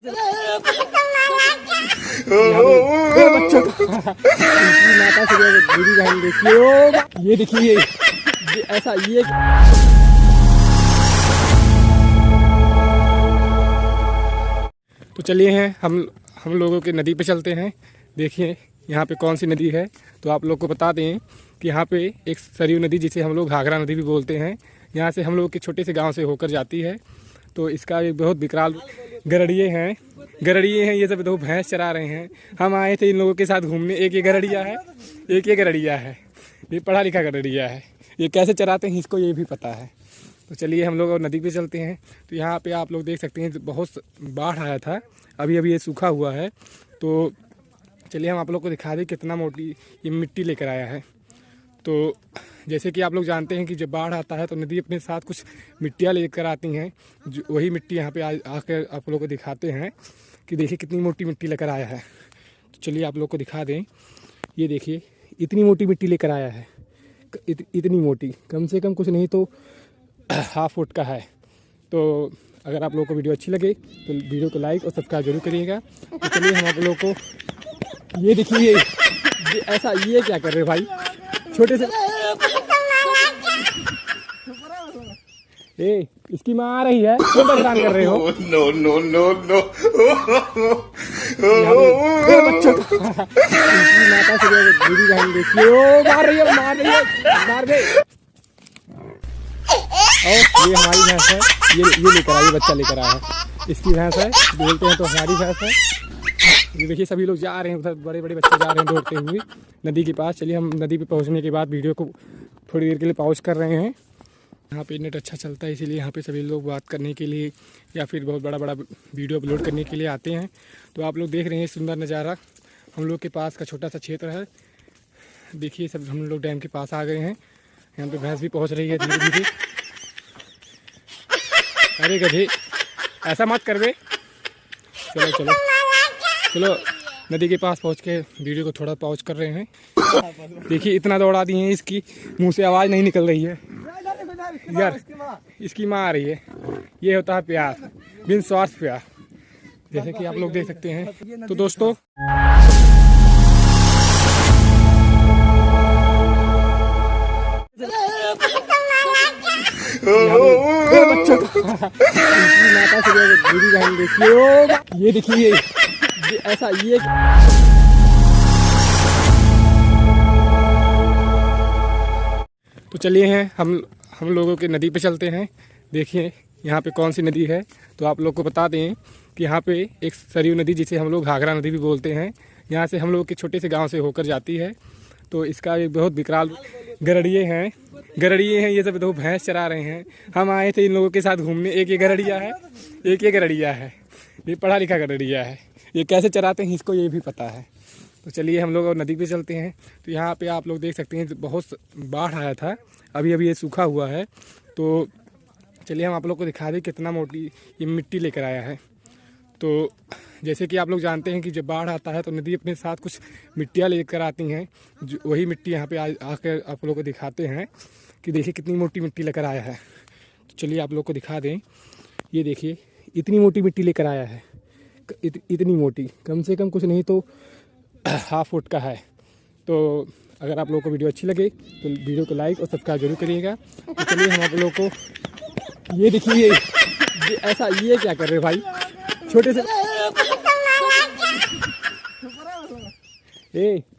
बच्चों माता से मेरी बहन देखिए, ये देखिए ऐसा ये तो चलिए हैं हम लोगों के नदी पे चलते हैं। देखिए यहाँ पे कौन सी नदी है, तो आप लोग को बता दें कि यहाँ पे एक सरयू नदी जिसे हम लोग घाघरा nदी भी बोलते हैं, यहाँ से हम लोग के छोटे से गांव से होकर जाती है। तो इसका एक बहुत विकराल गरड़िए हैं ये सब, दो भैंस चरा रहे हैं। हम आए थे इन लोगों के साथ घूमने। एक ये गरड़िया है, एक ये गरड़िया है, ये पढ़ा लिखा गरड़िया है। ये कैसे चराते हैं इसको ये भी पता है। तो चलिए हम लोग और नदी पे चलते हैं। तो यहाँ पे आप लोग देख सकते हैं बहुत बाढ़ आया था, अभी ये सूखा हुआ है। तो चलिए हम आप लोग को दिखा दें कितना मोटी ये मिट्टी लेकर आया है। तो जैसे कि आप लोग जानते हैं कि जब बाढ़ आता है तो नदी अपने साथ कुछ मिट्टियाँ लेकर आती हैं, जो वही मिट्टी यहाँ पे आकर आप लोग को दिखाते हैं कि देखिए कितनी मोटी मिट्टी लेकर आया है। तो चलिए आप लोग को दिखा दें, ये देखिए इतनी मोटी मिट्टी लेकर आया है। इतनी मोटी, कम से कम कुछ नहीं तो हाफ फुट का है। तो अगर आप लोगों को वीडियो अच्छी लगे तो वीडियो को लाइक और सब्सक्राइब जरूर करिएगा। तो चलिए हम आप लोगों को ये देखिए ऐसा ये क्या कर रहे भाई, छोटे से इसकी माँ आ रही है, क्यों परेशान कर रहे हो? नो नो नो नो बच्चों माता से मेरी बहन देखिए, मार रही है, मार दे। और ये हमारी भैंस है, ये लेकर आई, बच्चा लेकर आया है। इसकी भैंस है, बोलते हैं तो हमारी भैंस है। ये देखिए सभी लोग जा रहे हैं उधर, बड़े बड़े बच्चे जा रहे हैं दौड़ते हुए नदी के पास। चलिए हम नदी पे पहुंचने के बाद वीडियो को थोड़ी देर के लिए पॉज कर रहे हैं। यहाँ पे नेट अच्छा चलता है, इसीलिए यहाँ पे सभी लोग बात करने के लिए या फिर बहुत बड़ा वीडियो अपलोड करने के लिए आते हैं। तो आप लोग देख रहे हैं सुंदर नज़ारा, हम लोग के पास का छोटा सा क्षेत्र है। देखिए सब हम लोग डैम के पास आ गए हैं। यहाँ पे भैंस भी पहुँच रही है धीरे धीरे। अरे गधे ऐसा मत कर बे। चलो चलो चलो नदी के पास पहुंच के वीडियो को थोड़ा पॉज कर रहे हैं। देखिए इतना दौड़ा दिए हैं, इसकी मुंह से आवाज़ नहीं निकल रही है यार, इसकी माँ आ रही है। ये होता है प्यार, बिन स्वार्थ प्यार, जैसे कि आप लोग देख सकते हैं। तो दोस्तों बच्चों माता से मेरी बहन देखिए, ये देखिए ऐसा ये तो चलिए हैं हम लोगों के नदी पे चलते हैं। देखिए यहाँ पे कौन सी नदी है, तो आप लोग को बता दें कि यहाँ पे एक सरयू नदी जिसे हम लोग घाघरा नदी भी बोलते हैं, यहाँ से हम लोग के छोटे से गांव से होकर जाती है। तो इसका एक बहुत विकराल गरड़िए हैं ये सब, दो भैंस चरा रहे हैं। हम आए थे इन लोगों के साथ घूमने। एक ये गरड़िया है, एक ये गरड़िया है, ये पढ़ा लिखा गरड़िया है। ये कैसे चराते हैं इसको ये भी पता है। तो चलिए हम लोग और नदी पे चलते हैं। तो यहाँ पे आप लोग देख सकते हैं बहुत बाढ़ आया था, अभी ये सूखा हुआ है। तो चलिए हम आप लोग को दिखा दें कितना मोटी ये मिट्टी लेकर आया है। तो जैसे कि आप लोग जानते हैं कि जब बाढ़ आता है तो नदी अपने साथ कुछ मिट्टियाँ लेकर आती हैं, जो वही मिट्टी यहाँ पे आकर आप लोगों को दिखाते हैं कि देखिए कितनी मोटी मिट्टी लेकर आया है। तो चलिए आप लोग को दिखा दें, ये देखिए इतनी मोटी मिट्टी लेकर आया है। इतनी मोटी, कम से कम कुछ नहीं तो हाफ फुट का है। तो अगर आप लोगों को वीडियो अच्छी लगे तो वीडियो को लाइक और सब्सक्राइब जरूर करिएगा। तो चलिए हम आप लोगों को ये देखिए ऐसा ये क्या कर रहे भाई, छोटे से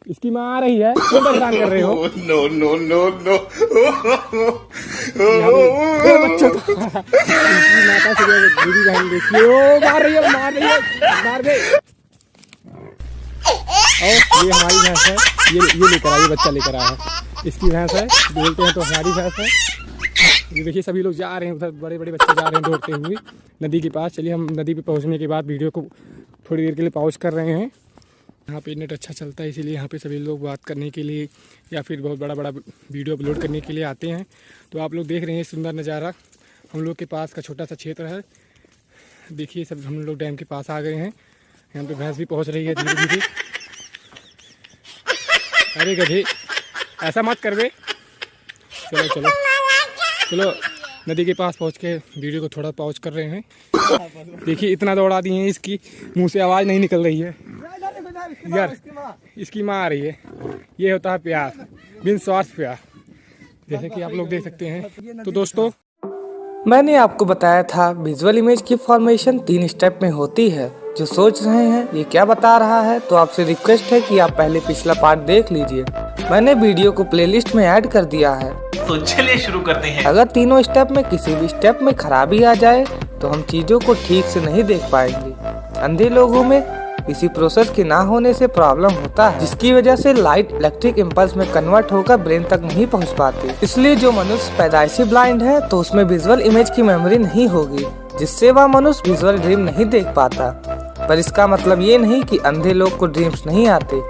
इसकी माँ आ रही है, क्यों परेशान कर रहे हो? नो नो नो नो बच्चों माता से मेरी बहन देखिए, मार रही है, मार दे। और ये हमारी भैंस है, ये लेकर आई, बच्चा लेकर आया है। इसकी भैंस है, बोलते हैं तो हमारी भैंस है। ये देखिए सभी लोग जा रहे हैं उधर, बड़े बड़े बच्चे जा रहे हैं दौड़ते हुए नदी के पास। चलिए हम नदी पे पहुंचने के बाद वीडियो को थोड़ी देर के लिए पॉज कर रहे हैं। यहाँ पे नेट अच्छा चलता है, इसीलिए यहाँ पे सभी लोग बात करने के लिए या फिर बहुत बड़ा वीडियो अपलोड करने के लिए आते हैं। तो आप लोग देख रहे हैं सुंदर नज़ारा, हम लोग के पास का छोटा सा क्षेत्र है। देखिए सब हम लोग डैम के पास आ गए हैं। यहाँ पे भैंस भी पहुँच रही है धीरे धीरे। अरे गधे ऐसा मत कर बे। चलो चलो चलो नदी के पास पहुंच के वीडियो को थोड़ा पॉज कर रहे हैं। देखिए इतना दौड़ा दिए हैं, इसकी मुंह से आवाज़ नहीं निकल रही है यार, इसकी माँ आ रही है। ये होता है प्यार, बिन स्वार्थ प्यार, जैसे कि आप लोग देख सकते हैं। तो दोस्तों, मैंने आपको बताया था विजुअल इमेज की फॉर्मेशन 3 स्टेप में होती है। जो सोच रहे हैं ये क्या बता रहा है, तो आपसे रिक्वेस्ट है कि आप पहले पिछला पार्ट देख लीजिए। मैंने वीडियो को प्लेलिस्ट में ऐड कर दिया है। तो चलिए शुरू करते हैं। अगर तीनों स्टेप में किसी भी स्टेप में खराबी आ जाए तो हम चीजों को ठीक से नहीं देख पाएंगे। अंधे लोगों में किसी प्रोसेस के ना होने से प्रॉब्लम होता है, जिसकी वजह से लाइट इलेक्ट्रिक इम्पल्स में कन्वर्ट होकर ब्रेन तक नहीं पहुंच पाती। इसलिए जो मनुष्य पैदाइशी ब्लाइंड है तो उसमें विजुअल इमेज की मेमोरी नहीं होगी, जिससे वह मनुष्य विजुअल ड्रीम नहीं देख पाता। पर इसका मतलब ये नहीं कि अंधे लोग को ड्रीम्स नहीं आते।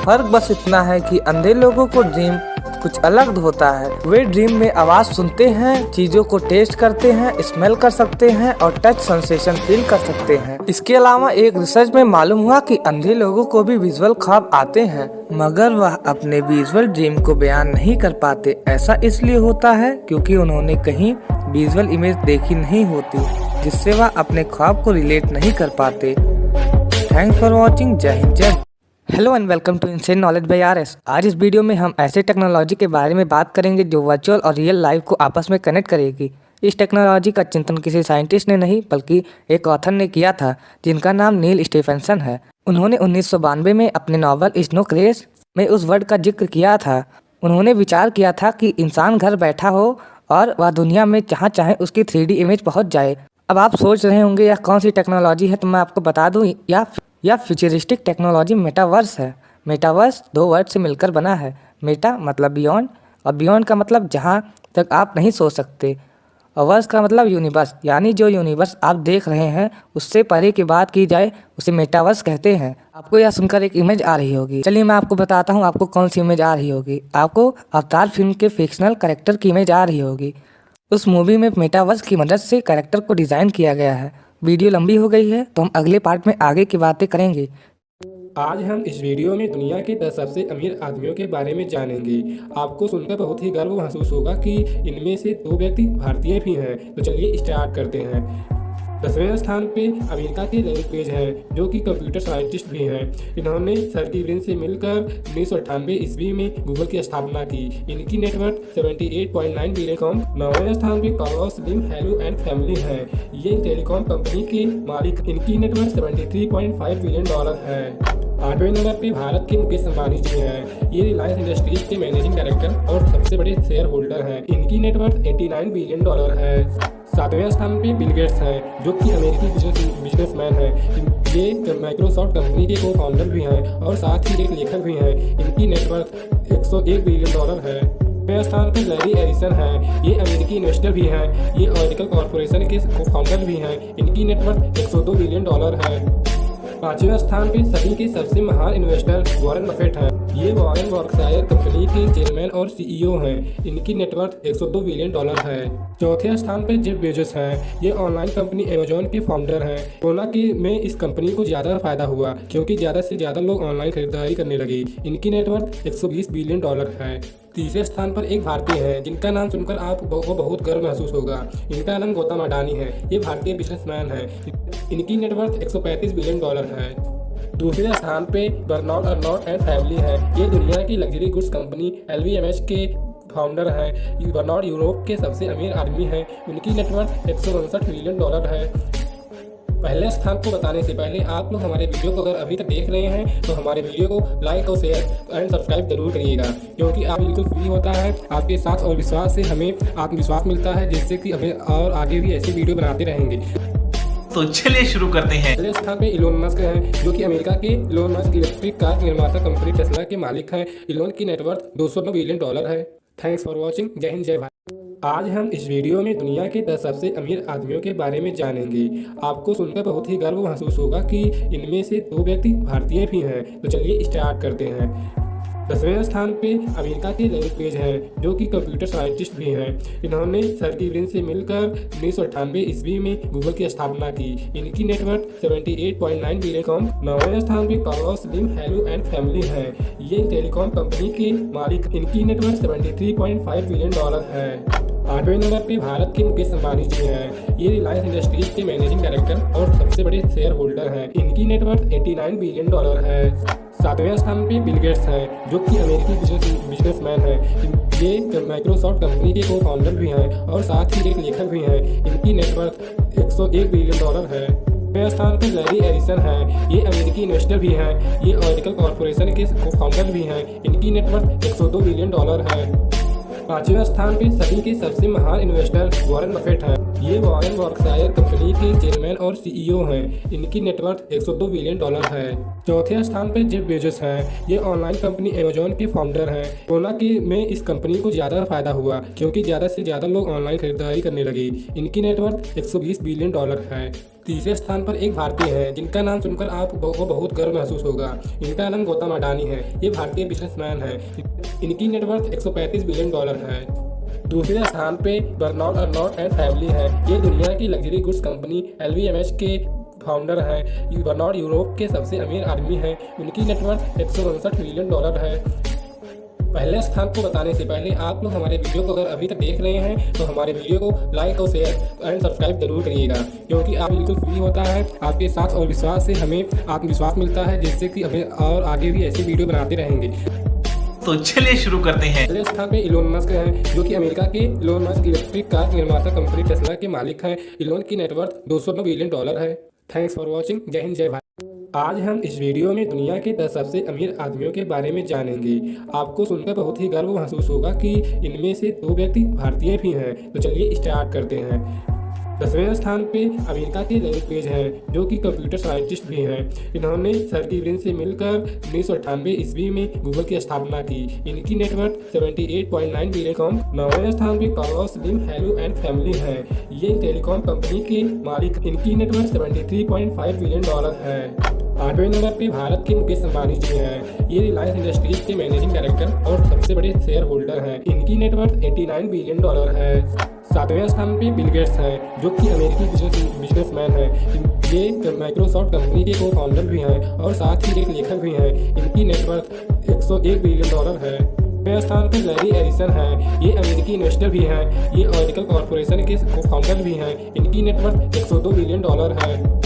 फर्क बस इतना है कि अंधे लोगों को ड्रीम कुछ अलग होता है। वे ड्रीम में आवाज सुनते हैं, चीजों को टेस्ट करते हैं, स्मेल कर सकते हैं और टच सेंसेशन फील कर सकते हैं। इसके अलावा एक रिसर्च में मालूम हुआ कि अंधे लोगों को भी विजुअल ख्वाब आते हैं, मगर वह अपने विजुअल ड्रीम को बयान नहीं कर पाते। ऐसा इसलिए होता है क्योंकि उन्होंने कहीं विजुअल इमेज देखी नहीं होती, जिससे वह अपने ख्वाब को रिलेट नहीं कर पाते। Thanks for watching. जय हिंद, जय। Hello and welcome to insane knowledge by RS. आज इस वीडियो में हम ऐसे टेक्नोलॉजी के बारे में बात करेंगे जो वर्चुअल और रियल लाइफ को आपस में कनेक्ट करेगी। इस टेक्नोलॉजी का चिंतन किसी साइंटिस्ट ने नहीं बल्कि एक ऑथर ने किया था, जिनका नाम नील स्टीफेंसन है। उन्होंने 1992 में अपने नॉवल स्नो क्रैश में उस वर्ड का जिक्र किया था। उन्होंने विचार किया था कि इंसान घर बैठा हो और वह दुनिया में जहाँ चाहे उसकी 3D इमेज पहुँच जाए। अब आप सोच रहे होंगे यह कौन सी टेक्नोलॉजी है, तो मैं आपको बता दूँ, या फ्यूचरिस्टिक टेक्नोलॉजी मेटावर्स है। मेटावर्स 2 वर्ड से मिलकर बना है। मेटा मतलब बियॉन्ड और बियॉन्ड का मतलब जहाँ तक आप नहीं सोच सकते, और वर्स का मतलब यूनिवर्स, यानी जो यूनिवर्स आप देख रहे हैं उससे परे की बात की जाए उसे मेटावर्स कहते हैं। आपको यह सुनकर एक इमेज आ रही होगी। चलिए मैं आपको बताता हूँ आपको कौन सी इमेज आ रही होगी। आपको अवतार फिल्म के फिक्शनल कैरेक्टर की इमेज आ रही होगी। उस मूवी में मेटावर्स की मदद से कैरेक्टर को डिज़ाइन किया गया है। वीडियो लंबी हो गई है तो हम अगले पार्ट में आगे की बातें करेंगे। आज हम इस वीडियो में दुनिया के 10 सबसे अमीर आदमियों के बारे में जानेंगे। आपको सुनकर बहुत ही गर्व महसूस होगा कि इनमें से 2 व्यक्ति भारतीय भी हैं। तो चलिए स्टार्ट करते हैं। 10वें स्थान पे अमेरिका के लैरी पेज हैं, जो कि कंप्यूटर साइंटिस्ट भी हैं। इन्होंने सर्गी ब्रिन से मिलकर 1998 ईस्वी में गूगल की स्थापना की। इनकी नेटवर्थ 78.9 बिलियन। 9वें स्थान पे Carlos slim hello and family है। ये टेलीकॉम कंपनी के मालिक। इनकी नेटवर्थ $73.5 बिलियन है। 8वें नंबर पे भारत के मुकेश अंबानी जी हैं। ये रिलायंस इंडस्ट्रीज के मैनेजिंग डायरेक्टर और सबसे बड़े शेयर होल्डर हैं। इनकी नेटवर्थ $89 बिलियन है। 7वें स्थान पे बिल गेट्स हैं, जो कि अमेरिकी बिजनेसमैन हैं। ये माइक्रोसॉफ्ट कंपनी के को फाउंडर भी हैं और साथ ही एक लेखक भी हैं। इनकी नेटवर्थ $101 बिलियन है। 6वें स्थान पर लैरी एरिसन हैं। ये अमेरिकी इन्वेस्टर भी हैं। ये ऑरेकल कॉर्पोरेशन के को फाउंडर भी हैं। इनकी नेटवर्थ $102 बिलियन है। 5वें स्थान पे सभी के सबसे महान इन्वेस्टर वॉरेन बफेट हैं। ये वॉरेन बर्कशायर कंपनी के चेयरमैन और सीईओ हैं। इनकी नेटवर्थ $102 बिलियन है। 4थे स्थान पे जेफ बेजोस हैं। ये ऑनलाइन कंपनी अमेजॉन के फाउंडर हैं। कोरोना की में इस कंपनी को ज़्यादा फायदा हुआ क्योंकि ज़्यादा से ज़्यादा लोग ऑनलाइन खरीदारी करने लगे। इनकी नेटवर्थ $120 बिलियन है। 3रे स्थान पर एक भारतीय है जिनका नाम सुनकर आपको बहुत गर्व महसूस होगा। इनका नाम गौतम अडानी है। ये भारतीय बिजनेसमैन है। इनकी नेटवर्थ $135 बिलियन है। 2रे स्थान पे बर्नार्ड अर्नोट एंड फैमिली है। ये दुनिया की लग्जरी गुड्स कंपनी LVMH के फाउंडर हैं। बर्नार्ड यूरोप के सबसे अमीर आदमी हैं। उनकी नेटवर्थ $159 बिलियन है। पहले स्थान को बताने से पहले आप लोग हमारे वीडियो को अगर अभी तक देख रहे हैं तो हमारे वीडियो को लाइक और शेयर एंड सब्सक्राइब जरूर करिएगा, क्योंकि आप बिल्कुल फ्री होता है। आपके साथ और विश्वास से हमें आत्मविश्वास मिलता है, जिससे कि हमें और आगे भी ऐसी वीडियो बनाते रहेंगे। तो चलिए शुरू करते हैं। पहले स्थान पे इलोन मस्क हैं, जो कि अमेरिका के इलोन मस्क इलेक्ट्रिक कार निर्माता कंपनी टेस्ला के मालिक हैं। इलोन की नेटवर्थ $209 बिलियन है। Thanks for watching. जय हिंद, जय भारत। आज हम इस वीडियो में दुनिया के 10 सबसे अमीर आदमियों के बारे में जानेंगे। आपको सुनकर बहुत ही गर्व महसूस होगा कि इनमें से 2 व्यक्ति भारतीय भी हैं। तो चलिए स्टार्ट करते हैं। 10वें स्थान पे अमेरिका के लैरी पेज हैं, जो कि कंप्यूटर साइंटिस्ट भी हैं। इन्होंने सर्गी ब्रिन से मिलकर 1998 ईस्वी में गूगल की स्थापना की। इनकी नेटवर्थ 78.9 बिलियन। 9वें स्थान पे Carlos slim hello and family है। ये टेलीकॉम कंपनी के मालिक। इनकी नेटवर्थ $73.5 बिलियन है। 8वें नंबर पे भारत के मुकेश अंबानी जी हैं। ये रिलायंस इंडस्ट्रीज के मैनेजिंग डायरेक्टर और सबसे बड़े शेयर होल्डर हैं। इनकी नेटवर्थ $89 बिलियन है। 7वें स्थान पे बिल गेट्स हैं, जो कि अमेरिकी बिजनेसमैन हैं। ये माइक्रोसॉफ्ट कंपनी के को फाउंडर भी हैं और साथ ही एक लेखक भी हैं। इनकी नेटवर्थ $101 बिलियन है। 9वें स्थान पर लैरी एरिसन हैं। ये अमेरिकी इन्वेस्टर भी हैं। ये ऑरेकल कॉर्पोरेशन के को फाउंडर भी हैं। इनकी नेटवर्थ $102 बिलियन है। 5वें स्थान पे सभी के सबसे महान इन्वेस्टर वॉरेन बफेट हैं। ये वॉरेन बर्कशायर कंपनी के चेयरमैन और सीईओ हैं। इनकी नेटवर्थ $102 बिलियन है। 4थे स्थान पे जेफ बेजोस हैं। ये ऑनलाइन कंपनी अमेजॉन के फाउंडर हैं। कोरोना के में इस कंपनी को ज़्यादा फायदा हुआ क्योंकि ज़्यादा से ज़्यादा लोग ऑनलाइन खरीदारी करने लगे। इनकी नेटवर्थ $120 बिलियन है। 3रे स्थान पर एक भारतीय है जिनका नाम सुनकर आपको बहुत गर्व महसूस होगा। इनका नाम गौतम अडानी है। ये भारतीय बिजनेसमैन है। इनकी नेटवर्थ $135 बिलियन है। 2रे स्थान पे बर्नार्ड अर्नोट एंड फैमिली है। ये दुनिया की लग्जरी गुड्स कंपनी LVMH के फाउंडर हैं। बर्नार्ड यूरोप के सबसे अमीर आदमी हैं। उनकी नेटवर्थ $159 बिलियन है। पहले स्थान को बताने से पहले आप लोग हमारे वीडियो को अगर अभी तक देख रहे हैं तो हमारे वीडियो को लाइक और शेयर एंड सब्सक्राइब जरूर करिएगा, क्योंकि आप बिल्कुल फ्री होता है। आपके साथ और विश्वास से हमें आत्मविश्वास मिलता है, जिससे कि हमें और आगे भी ऐसी वीडियो बनाते रहेंगे। तो चलिए शुरू करते हैं। पहले स्थान पे इलोन मस्क हैं, जो कि अमेरिका के इलोन मस्क इलेक्ट्रिक कार निर्माता कंपनी टेस्ला के मालिक हैं। इलोन की नेटवर्थ $209 बिलियन है। Thanks for watching. जय हिंद, जय भारत। आज हम इस वीडियो में दुनिया के 10 सबसे अमीर आदमियों के बारे में जानेंगे। आपको सुनकर बहुत ही गर्व महसूस होगा कि इनमें से 2 व्यक्ति भारतीय भी हैं। तो चलिए स्टार्ट करते हैं। 10वें स्थान पे अमेरिका के लैरी पेज हैं, जो कि कंप्यूटर साइंटिस्ट भी हैं। इन्होंने सर्गी ब्रिन से मिलकर 1998 ईस्वी में गूगल की स्थापना की। इनकी नेटवर्थ $78.9 बिलियन। 9वें स्थान पे कार्लोस स्लिम हैलू एंड फैमिली हैं। ये टेलीकॉम कंपनी के मालिक। इनकी नेटवर्थ $73.5 बिलियन है। 8वें नंबर पे भारत के मुकेश अंबानी जी हैं। ये रिलायंस इंडस्ट्रीज के मैनेजिंग डायरेक्टर और सबसे बड़े शेयर होल्डर हैं। इनकी नेटवर्थ $89 बिलियन है। 7वें स्थान पे बिल गेट्स हैं, जो कि अमेरिकी बिजनेसमैन हैं। ये माइक्रोसॉफ्ट कंपनी के को फाउंडर भी हैं और साथ ही एक लेखक भी हैं। इनकी नेटवर्थ $101 बिलियन है। 9वें स्थान पर लैरी एरिसन हैं। ये अमेरिकी इन्वेस्टर भी हैं। ये ऑरेकल कॉर्पोरेशन के को फाउंडर भी हैं। इनकी नेटवर्थ $102 बिलियन है।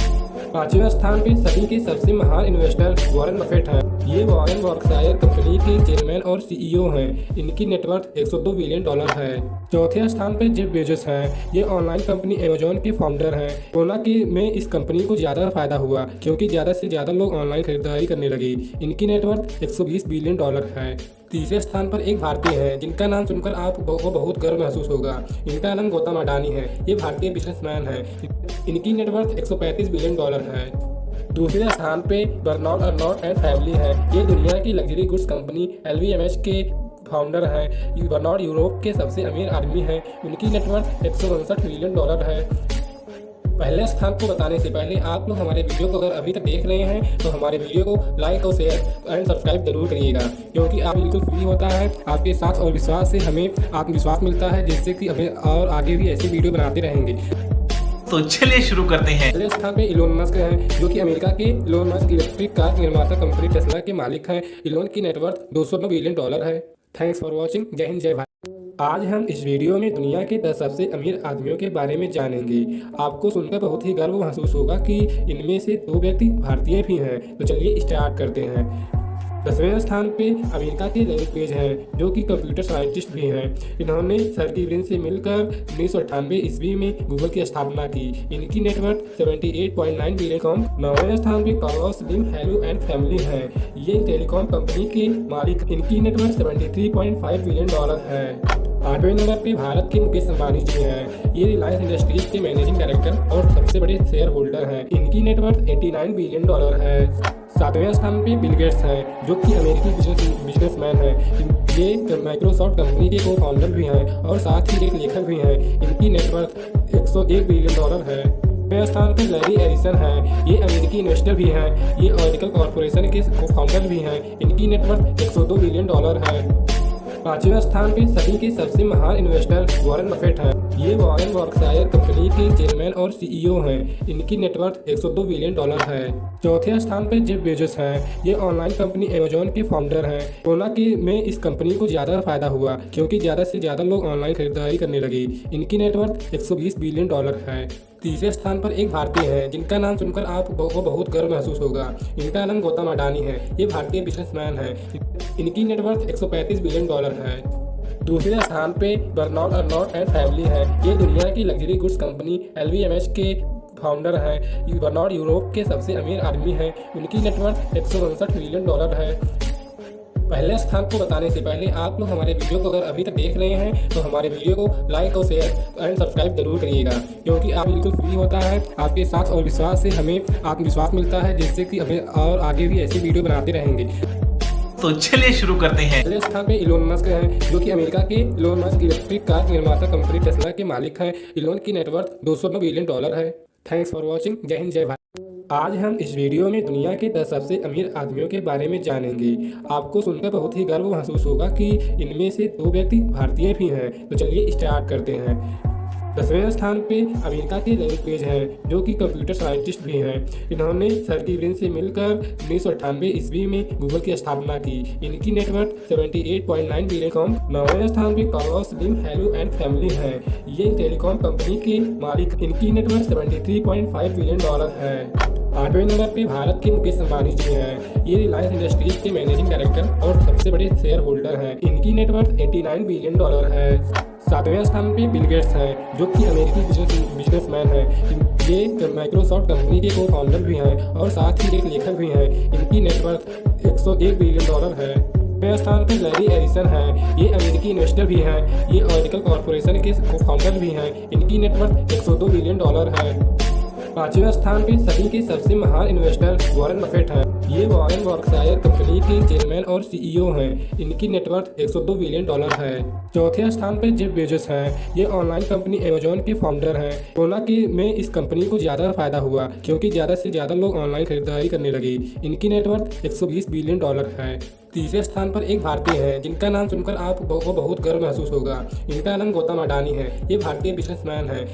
5वें स्थान पे सभी के सबसे महान इन्वेस्टर वॉरेन बफेट हैं। ये वॉरेन बर्कशायर कंपनी के चेयरमैन और सीईओ हैं। इनकी नेटवर्थ $102 बिलियन है। 4थे स्थान पे जेफ बेजोस हैं। ये ऑनलाइन कंपनी अमेजॉन के फाउंडर हैं। कोरोना के में इस कंपनी को ज़्यादा फायदा हुआ क्योंकि ज़्यादा से ज़्यादा लोग ऑनलाइन खरीदारी करने लगे। इनकी नेटवर्थ $120 बिलियन है। 3रे स्थान पर एक भारतीय है जिनका नाम सुनकर आपको बहुत गर्व महसूस होगा। इनका नाम गौतम अडानी है। ये भारतीय बिजनेसमैन है। इनकी नेटवर्थ $135 बिलियन है। 2रे स्थान पे बर्नार्ड अर्नोट एंड फैमिली है। ये दुनिया की लग्जरी गुड्स कंपनी LVMH के फाउंडर हैं। बर्नार्ड यूरोप के सबसे अमीर आदमी हैं। उनकी नेटवर्थ $159 बिलियन है। पहले स्थान को बताने से पहले आप लोग हमारे वीडियो को अगर अभी तक देख रहे हैं तो हमारे वीडियो को लाइक और शेयर एंड सब्सक्राइब जरूर करिएगा, क्योंकि आप बिल्कुल फ्री होता है। आपके साथ और विश्वास से हमें आत्मविश्वास मिलता है, जिससे कि हमें और आगे भी ऐसी वीडियो बनाते रहेंगे। तो चलिए शुरू करते हैं। पहले स्थान पे इलोन मस्क हैं, जो कि अमेरिका के इलोन मस्क इलेक्ट्रिक कार निर्माता कंपनी टेस्ला के मालिक हैं। इलोन की नेटवर्थ $209 बिलियन है। Thanks for watching. जय हिंद, जय भारत। आज हम इस वीडियो में दुनिया के 10 सबसे अमीर आदमियों के बारे में जानेंगे। आपको सुनकर बहुत ही गर्व महसूस होगा कि इनमें से 2 व्यक्ति भारतीय भी हैं। तो चलिए स्टार्ट करते हैं। 10वें स्थान पे अमेरिका के लैरी पेज हैं, जो कि कंप्यूटर साइंटिस्ट भी हैं। इन्होंने सर्गी ब्रिन से मिलकर 1998 ईस्वी में गूगल की स्थापना की। इनकी नेटवर्थ $78.9 बिलियन। 9वें स्थान पे कार्लोस स्लिम हैलू एंड फैमिली हैं। ये टेलीकॉम कंपनी के मालिक। इनकी नेटवर्थ $73.5 बिलियन है। 8वें नंबर पे भारत के मुकेश अंबानी जी हैं। ये रिलायंस इंडस्ट्रीज के मैनेजिंग डायरेक्टर और सबसे बड़े शेयर होल्डर हैं। इनकी नेटवर्थ $89 बिलियन है। 7वें स्थान पे बिल गेट्स हैं, जो कि अमेरिकी बिजनेसमैन हैं। ये माइक्रोसॉफ्ट कंपनी के को फाउंडर भी हैं और साथ ही एक लेखक भी हैं। इनकी नेटवर्थ $101 बिलियन है। 9वें स्थान पर लैरी एरिसन हैं। ये अमेरिकी इन्वेस्टर भी हैं। ये ऑरेकल कॉर्पोरेशन के को फाउंडर भी हैं। इनकी नेटवर्थ $102 बिलियन है। 5वें स्थान पे सभी के सबसे महान इन्वेस्टर वॉरेन बफेट हैं। ये वॉरेन बर्कशायर कंपनी के चेयरमैन और सीईओ हैं। इनकी नेटवर्थ 102 बिलियन डॉलर है। चौथे स्थान पर जेफ बेजोस हैं। ये ऑनलाइन कंपनी अमेजॉन के फाउंडर हैं। कोरोना में इस कंपनी को ज़्यादा फायदा हुआ क्योंकि ज़्यादा से ज़्यादा लोग ऑनलाइन खरीदारी करने लगे। इनकी नेटवर्थ 120 बिलियन डॉलर है। तीसरे स्थान पर एक भारतीय है जिनका नाम सुनकर आपको बहुत गर्व महसूस होगा। इनका नाम गौतम अडानी है। ये भारतीय बिजनेसमैन है। इनकी नेटवर्थ 135 बिलियन डॉलर है। दूसरे स्थान पे बर्नार्ड अर्नोट एंड फैमिली है। ये दुनिया की लग्जरी गुड्स कंपनी LVMH के फाउंडर हैं। बर्नार्ड यूरोप के सबसे अमीर आदमी हैं। उनकी नेटवर्थ 159 बिलियन डॉलर है। पहले स्थान को बताने से पहले आप लोग हमारे वीडियो को अगर अभी तक देख रहे हैं तो हमारे वीडियो को लाइक और शेयर एंड सब्सक्राइब जरूर करिएगा, क्योंकि आप बिल्कुल फ्री होता है। आपके साथ और विश्वास से हमें आत्मविश्वास मिलता है, जिससे कि हमें और आगे भी ऐसी वीडियो बनाते रहेंगे। तो चलिए शुरू करते हैं। पहले स्थान पे इलोन मस्क हैं, जो कि अमेरिका के इलोन मस्क इलेक्ट्रिक कार निर्माता कंपनी टेस्ला के मालिक हैं। इलोन की नेटवर्थ 209 बिलियन डॉलर है। Thanks for watching. जय हिंद, जय भारत। आज हम इस वीडियो में दुनिया के 10 सबसे अमीर आदमियों के बारे में जानेंगे। आपको सुनकर बहुत ही गर्व महसूस होगा कि इनमें से 2 व्यक्ति भारतीय भी हैं। तो चलिए स्टार्ट करते हैं। 10वें स्थान पे अमेरिका के लैरी पेज हैं, जो कि कंप्यूटर साइंटिस्ट भी हैं। इन्होंने सर्जी ब्रिन से मिलकर 1998 ईस्वी में गूगल की स्थापना की। इनकी नेटवर्थ 78.9 बिलियन। 9वें स्थान पे Carlos slim hello and family हैं। ये टेलीकॉम कंपनी के मालिक। इनकी नेटवर्थ 73.5 बिलियन डॉलर है। 8वें नंबर पे भारत के मुकेश अंबानी जी हैं। ये रिलायंस इंडस्ट्रीज के मैनेजिंग डायरेक्टर और सबसे बड़े शेयर होल्डर हैं। इनकी नेटवर्थ 89 बिलियन डॉलर है। 7वें स्थान पे बिल गेट्स हैं, जो कि अमेरिकी बिजनेसमैन हैं। ये माइक्रोसॉफ्ट कंपनी के को फाउंडर भी हैं और साथ ही एक लेखक भी हैं। इनकी नेटवर्थ 101 बिलियन डॉलर है। 6वें स्थान पर लैरी एरिसन हैं। ये अमेरिकी इन्वेस्टर भी हैं। ये ऑरेकल कॉर्पोरेशन के को फाउंडर भी हैं। इनकी नेटवर्थ 102 बिलियन डॉलर है। 5वें स्थान पे सभी के सबसे महान इन्वेस्टर वॉरेन बफेट हैं। ये वॉरेन बर्कशायर कंपनी के चेयरमैन और सीईओ हैं। इनकी नेटवर्थ 102 बिलियन डॉलर है। चौथे स्थान पे जेफ बेजोस हैं। ये ऑनलाइन कंपनी अमेजॉन के फाउंडर हैं। कोरोना में इस कंपनी को ज़्यादा फायदा हुआ क्योंकि ज़्यादा से ज़्यादा लोग ऑनलाइन खरीदारी करने लगे। इनकी नेटवर्थ 120 बिलियन डॉलर है। तीसरे स्थान पर एक भारतीय है जिनका नाम सुनकर आपको बहुत गर्व महसूस होगा। इनका नाम गौतम अडानी है। ये भारतीय बिजनेसमैन है।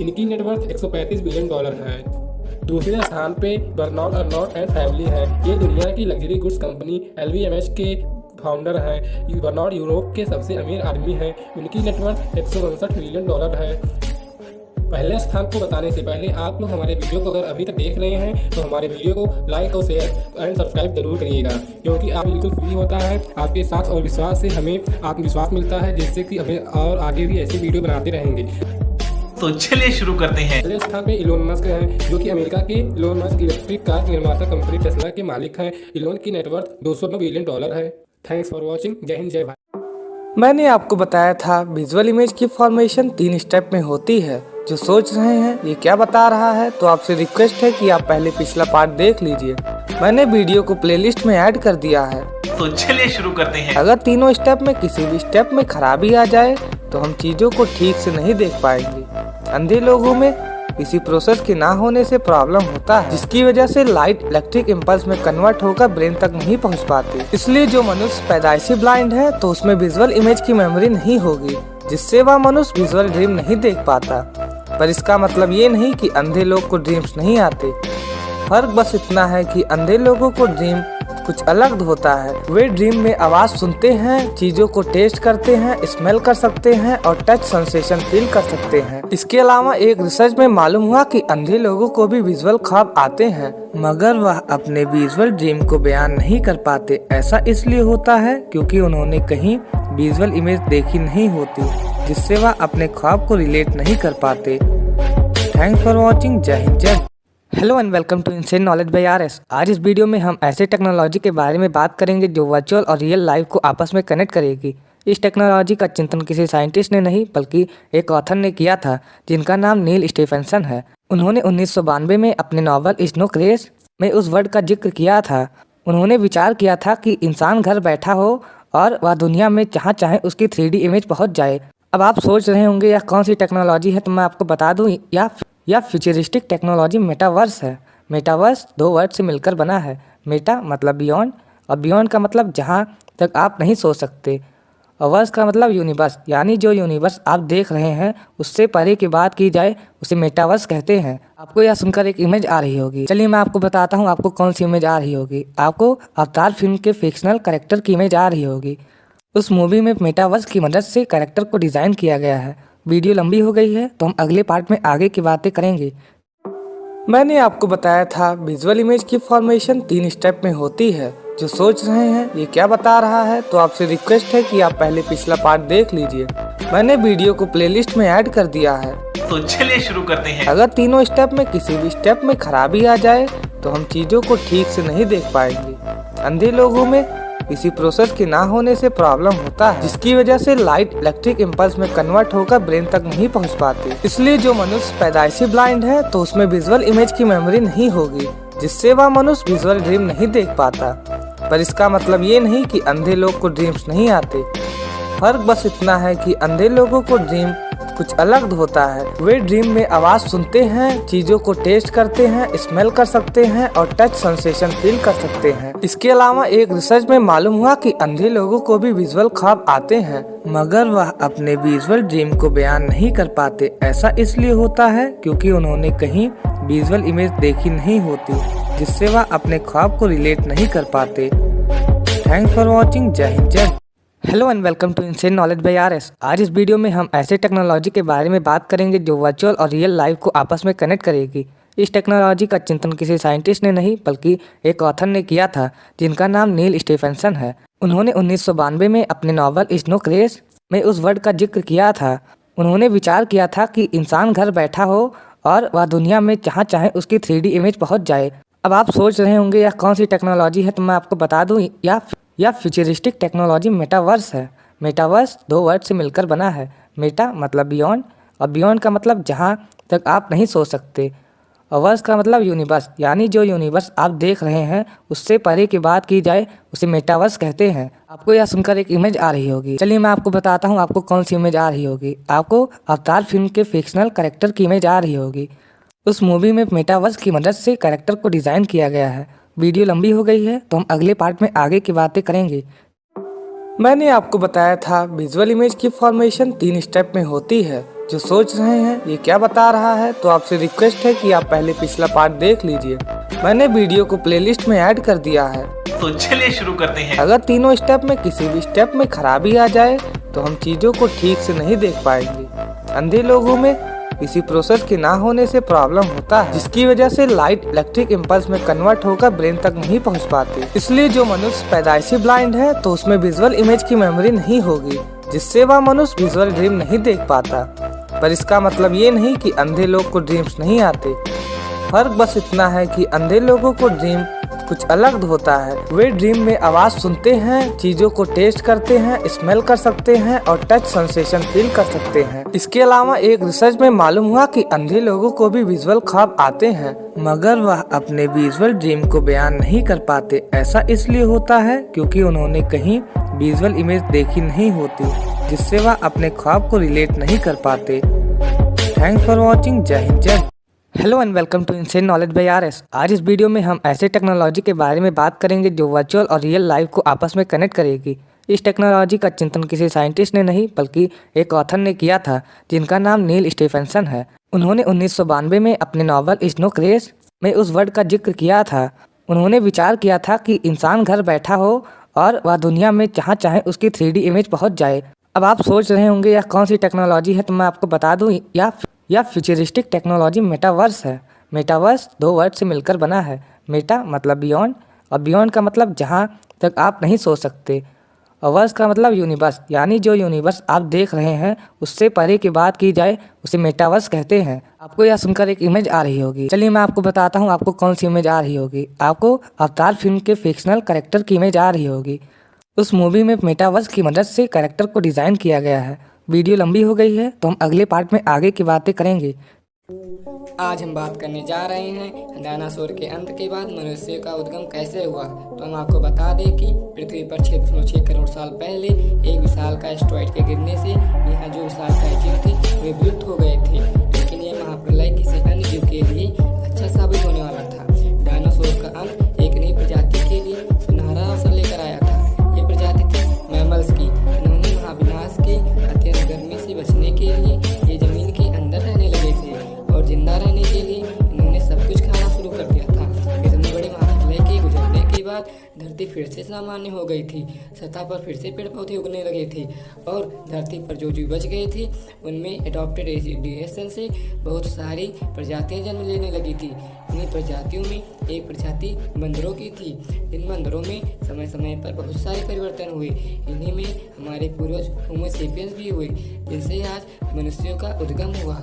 इनकी नेटवर्थ 135 बिलियन डॉलर है। दूसरे स्थान पे बर्नार्ड अर्नोट एंड फैमिली है। ये दुनिया की लग्जरी गुड्स कंपनी LVMH के फाउंडर हैं। बर्नार्ड यूरोप के सबसे अमीर आदमी हैं। उनकी नेटवर्थ 159 बिलियन डॉलर है। पहले स्थान को बताने से पहले आप लोग हमारे वीडियो को अगर अभी तक देख रहे हैं तो हमारे वीडियो को लाइक और शेयर एंड सब्सक्राइब जरूर करिएगा, क्योंकि आप बिल्कुल फ्री होता है। आपके साथ और विश्वास से हमें आत्मविश्वास मिलता है, जिससे कि हमें और आगे भी ऐसी वीडियो बनाते रहेंगे। तो चलिए शुरू करते हैं। पहले स्थान पे इलोन मस्क हैं, जो कि अमेरिका के इलोन मस्क इलेक्ट्रिक कार निर्माता कंपनी टेस्ला के मालिक हैं। इलोन की नेटवर्थ 209 बिलियन डॉलर है। Thanks for watching. जय हिंद, जय भारत। मैंने आपको बताया था विजुअल इमेज की फॉर्मेशन 3 स्टेप में होती है। जो सोच रहे हैं ये क्या बता रहा है, तो आपसे रिक्वेस्ट है कि आप पहले पिछला पार्ट देख लीजिए। मैंने वीडियो को प्लेलिस्ट में ऐड कर दिया है। तो चलिए शुरू करते हैं। अगर तीनों स्टेप में किसी भी स्टेप में खराबी आ जाए तो हम चीजों को ठीक से नहीं देख पाएंगे। अंधे लोगों में किसी प्रोसेस के ना होने से प्रॉब्लम होता है, जिसकी वजह से लाइट इलेक्ट्रिक इम्पल्स में कन्वर्ट होकर ब्रेन तक नहीं पहुंच पाती। इसलिए जो मनुष्य पैदाइशी ब्लाइंड है तो उसमें विजुअल इमेज की मेमोरी नहीं होगी, जिससे वह मनुष्य विजुअल ड्रीम नहीं देख पाता। पर इसका मतलब ये नहीं कि अंधे लोग को ड्रीम्स नहीं आते। फर्क बस इतना है कि अंधे लोगों को ड्रीम कुछ अलग होता है। वे ड्रीम में आवाज सुनते हैं, चीजों को टेस्ट करते हैं, स्मेल कर सकते हैं और टच सेंसेशन फील कर सकते हैं। इसके अलावा एक रिसर्च में मालूम हुआ कि अंधे लोगों को भी विजुअल ख्वाब आते हैं, मगर वह अपने विजुअल ड्रीम को बयान नहीं कर पाते। ऐसा इसलिए होता है क्योंकि उन्होंने कहीं विजुअल इमेज देखी नहीं होती, जिससे वह अपने ख्वाब को रिलेट नहीं कर पाते। Thanks for watching. जय हिंद, जय। Hello and welcome to insane knowledge by RS। आज इस वीडियो में हम ऐसे टेक्नोलॉजी के बारे में बात करेंगे जो वर्चुअल और रियल लाइफ को आपस में कनेक्ट करेगी। इस टेक्नोलॉजी का चिंतन किसी साइंटिस्ट ने नहीं बल्कि एक ऑथर ने किया था, जिनका नाम नील स्टीफेंसन है। उन्होंने 1992 में अपने नॉवल स्नो क्रैश में उस वर्ड का जिक्र किया था। उन्होंने विचार किया था कि इंसान घर बैठा हो और वह दुनिया में जहाँ चाहे उसकी 3D इमेज पहुँच जाए। अब आप सोच रहे होंगे यह कौन सी टेक्नोलॉजी है, तो मैं आपको बता दूँ या फ्यूचरिस्टिक टेक्नोलॉजी मेटावर्स है। मेटावर्स 2 वर्ड से मिलकर बना है। मेटा मतलब बियॉन्ड और बियॉन्ड का मतलब जहाँ तक आप नहीं सोच सकते, अवर्स का मतलब यूनिवर्स, यानी जो यूनिवर्स आप देख रहे हैं उससे परे की बात की जाए उसे मेटावर्स कहते हैं। आपको यह सुनकर एक इमेज आ रही होगी, चलिए मैं आपको बताता हूँ आपको कौन सी इमेज आ रही होगी। आपको अवतार फिल्म के फिक्शनल कैरेक्टर की इमेज आ रही होगी। उस मूवी में मेटावर्स की मदद से कैरेक्टर को डिज़ाइन किया गया है। वीडियो लंबी हो गई है तो हम अगले पार्ट में आगे की बातें करेंगे। मैंने आपको बताया था विजुअल इमेज की फॉर्मेशन 3 स्टेप में होती है। जो सोच रहे हैं ये क्या बता रहा है, तो आपसे रिक्वेस्ट है कि आप पहले पिछला पार्ट देख लीजिए। मैंने वीडियो को प्लेलिस्ट में ऐड कर दिया है। तो चलिए शुरू करते हैं। अगर तीनों स्टेप में किसी भी स्टेप में खराबी आ जाए तो हम चीजों को ठीक से नहीं देख पाएंगे। अंधे लोगों में इसी प्रोसेस के ना होने से प्रॉब्लम होता है, जिसकी वजह से लाइट इलेक्ट्रिक इम्पल्स में कन्वर्ट होकर ब्रेन तक नहीं पहुंच पाती। इसलिए जो मनुष्य पैदाइशी ब्लाइंड है तो उसमें विजुअल इमेज की मेमोरी नहीं होगी, जिससे वह मनुष्य विजुअल ड्रीम नहीं देख पाता। पर इसका मतलब ये नहीं कि अंधे लोग को ड्रीम्स नहीं आते। फर्क बस इतना है कि अंधे लोगों को ड्रीम कुछ अलग होता है। वे ड्रीम में आवाज सुनते हैं, चीजों को टेस्ट करते हैं, स्मेल कर सकते हैं और टच सेंसेशन फील कर सकते हैं। इसके अलावा एक रिसर्च में मालूम हुआ कि अंधे लोगों को भी विजुअल ख्वाब आते हैं, मगर वह अपने विजुअल ड्रीम को बयान नहीं कर पाते। ऐसा इसलिए होता है क्योंकि उन्होंने कहीं विजुअल इमेज देखी नहीं होती, जिससे वह अपने ख्वाब को रिलेट नहीं कर पाते। Thanks for watching. जय हिंद जय। Hello and welcome to insane knowledge by RS. आज इस वीडियो में हम ऐसे टेक्नोलॉजी के बारे में बात करेंगे जो वर्चुअल और रियल लाइफ को आपस में कनेक्ट करेगी। इस टेक्नोलॉजी का चिंतन किसी साइंटिस्ट ने नहीं बल्कि एक ऑथर ने किया था, जिनका नाम नील स्टीफेंसन है। उन्होंने 1992 में अपने नॉवल स्नो क्रैश में उस वर्ड का जिक्र किया था। उन्होंने विचार किया था कि इंसान घर बैठा हो और वह दुनिया में जहाँ चाहे उसकी 3D इमेज पहुँच जाए। अब आप सोच रहे होंगे यह कौन सी टेक्नोलॉजी है, तो मैं आपको बता दूँ या फ्यूचरिस्टिक टेक्नोलॉजी मेटावर्स है। मेटावर्स 2 वर्ड से मिलकर बना है। मेटा मतलब बियॉन्ड और बियॉन्ड का मतलब जहाँ तक आप नहीं सोच सकते। अवर्स का मतलब यूनिवर्स, यानी जो यूनिवर्स आप देख रहे हैं उससे परे की बात की जाए उसे मेटावर्स कहते हैं। आपको यह सुनकर एक इमेज आ रही होगी, चलिए मैं आपको बताता हूँ आपको कौन सी इमेज आ रही होगी। आपको अवतार फिल्म के फिक्शनल कैरेक्टर की इमेज आ रही होगी। उस मूवी में मेटावर्स की मदद से कैरेक्टर को डिज़ाइन किया गया है। वीडियो लंबी हो गई है तो हम अगले पार्ट में आगे की बातें करेंगे। मैंने आपको बताया था विजुअल इमेज की फॉर्मेशन 3 स्टेप में होती है। जो सोच रहे हैं ये क्या बता रहा है, तो आपसे रिक्वेस्ट है कि आप पहले पिछला पार्ट देख लीजिए। मैंने वीडियो को प्लेलिस्ट में ऐड कर दिया है। तो चलिए शुरू करते हैं। अगर तीनों स्टेप में किसी भी स्टेप में खराबी आ जाए तो हम चीजों को ठीक से नहीं देख पाएंगे। अंधे लोगों में इसी प्रोसेस के ना होने से प्रॉब्लम होता है, जिसकी वजह से लाइट इलेक्ट्रिक इम्पल्स में कन्वर्ट होकर ब्रेन तक नहीं पहुंच पाती। इसलिए जो मनुष्य पैदाइशी ब्लाइंड है तो उसमें विजुअल इमेज की मेमोरी नहीं होगी, जिससे वह मनुष्य विजुअल ड्रीम नहीं देख पाता। पर इसका मतलब ये नहीं कि अंधे लोग को ड्रीम्स नहीं आते। फर्क बस इतना है कि अंधे लोगों को ड्रीम कुछ अलग होता है। वे ड्रीम में आवाज सुनते हैं, चीजों को टेस्ट करते हैं, स्मेल कर सकते हैं और टच सेंसेशन फील कर सकते हैं। इसके अलावा एक रिसर्च में मालूम हुआ कि अंधे लोगों को भी विजुअल ख्वाब आते हैं, मगर वह अपने विजुअल ड्रीम को बयान नहीं कर पाते। ऐसा इसलिए होता है क्योंकि उन्होंने कहीं विजुअल इमेज देखी नहीं होती, जिससे वह अपने ख्वाब को रिलेट नहीं कर पाते। Thanks for watching. जय हिंद जय। Hello and welcome to insane knowledge by RS. आज इस वीडियो में हम ऐसे टेक्नोलॉजी के बारे में बात करेंगे जो वर्चुअल और रियल लाइफ को आपस में कनेक्ट करेगी। इस टेक्नोलॉजी का चिंतन किसी साइंटिस्ट ने नहीं बल्कि एक ऑथर ने किया था, जिनका नाम नील स्टीफेंसन है। उन्होंने 1992 में अपने नॉवल स्नो क्रैश में उस वर्ड का जिक्र किया था। उन्होंने विचार किया था कि इंसान घर बैठा हो और वह दुनिया में जहाँ चाहे उसकी 3D इमेज पहुँच जाए। अब आप सोच रहे होंगे यह कौन सी टेक्नोलॉजी है, तो मैं आपको बता दूँ या फ्यूचरिस्टिक टेक्नोलॉजी मेटावर्स है। मेटावर्स 2 वर्ड से मिलकर बना है। मेटा मतलब बियॉन्ड और बियॉन्ड का मतलब जहाँ तक आप नहीं सोच सकते। अवर्स का मतलब यूनिवर्स, यानी जो यूनिवर्स आप देख रहे हैं उससे परे की बात की जाए उसे मेटावर्स कहते हैं। आपको यह सुनकर एक इमेज आ रही होगी, चलिए मैं आपको बताता हूँ आपको कौन सी इमेज आ रही होगी। आपको अवतार फिल्म के फिक्शनल कैरेक्टर की इमेज आ रही होगी। उस मूवी में मेटावर्स की मदद से कैरेक्टर को डिज़ाइन किया गया है। वीडियो लंबी हो गई है तो हम अगले पार्ट में आगे की बातें करेंगे। आज हम बात करने जा रहे हैं डायनासोर के अंत के बाद मनुष्य का उद्गम कैसे हुआ। तो हम आपको बता दें कि पृथ्वी पर 6.6 करोड़ साल पहले एक विशाल का एस्टेरॉयड के गिरने से यहाँ जो विशाल का जीव थे वे विलुप्त हो गए थे, लेकिन ये महाप्रलय किसी अन्य जीव के लिए अच्छा साबित होने वाला था। डायनासोर का अंत एक नई प्रजाति के लिए सुनहरा अवसर लेकर आया था। ये प्रजाति थी मैमल्स की। इन्होंने बाद धरती फिर से सामान्य हो गई थी। सतह पर फिर से पेड़ पौधे उगने लगे थे और धरती पर जो जीव बच गए थे उनमें एडॉप्टेड रेडिएशन से बहुत सारी प्रजातियां जन्म लेने लगी थी। इन्हीं प्रजातियों में एक प्रजाति बंदरों की थी। इन बंदरों में समय समय पर बहुत सारे परिवर्तन हुए। इन्हीं में हमारे पूर्वज होमो सेपियंस भी हुए, जिनसे आज मनुष्यों का उद्गम हुआ।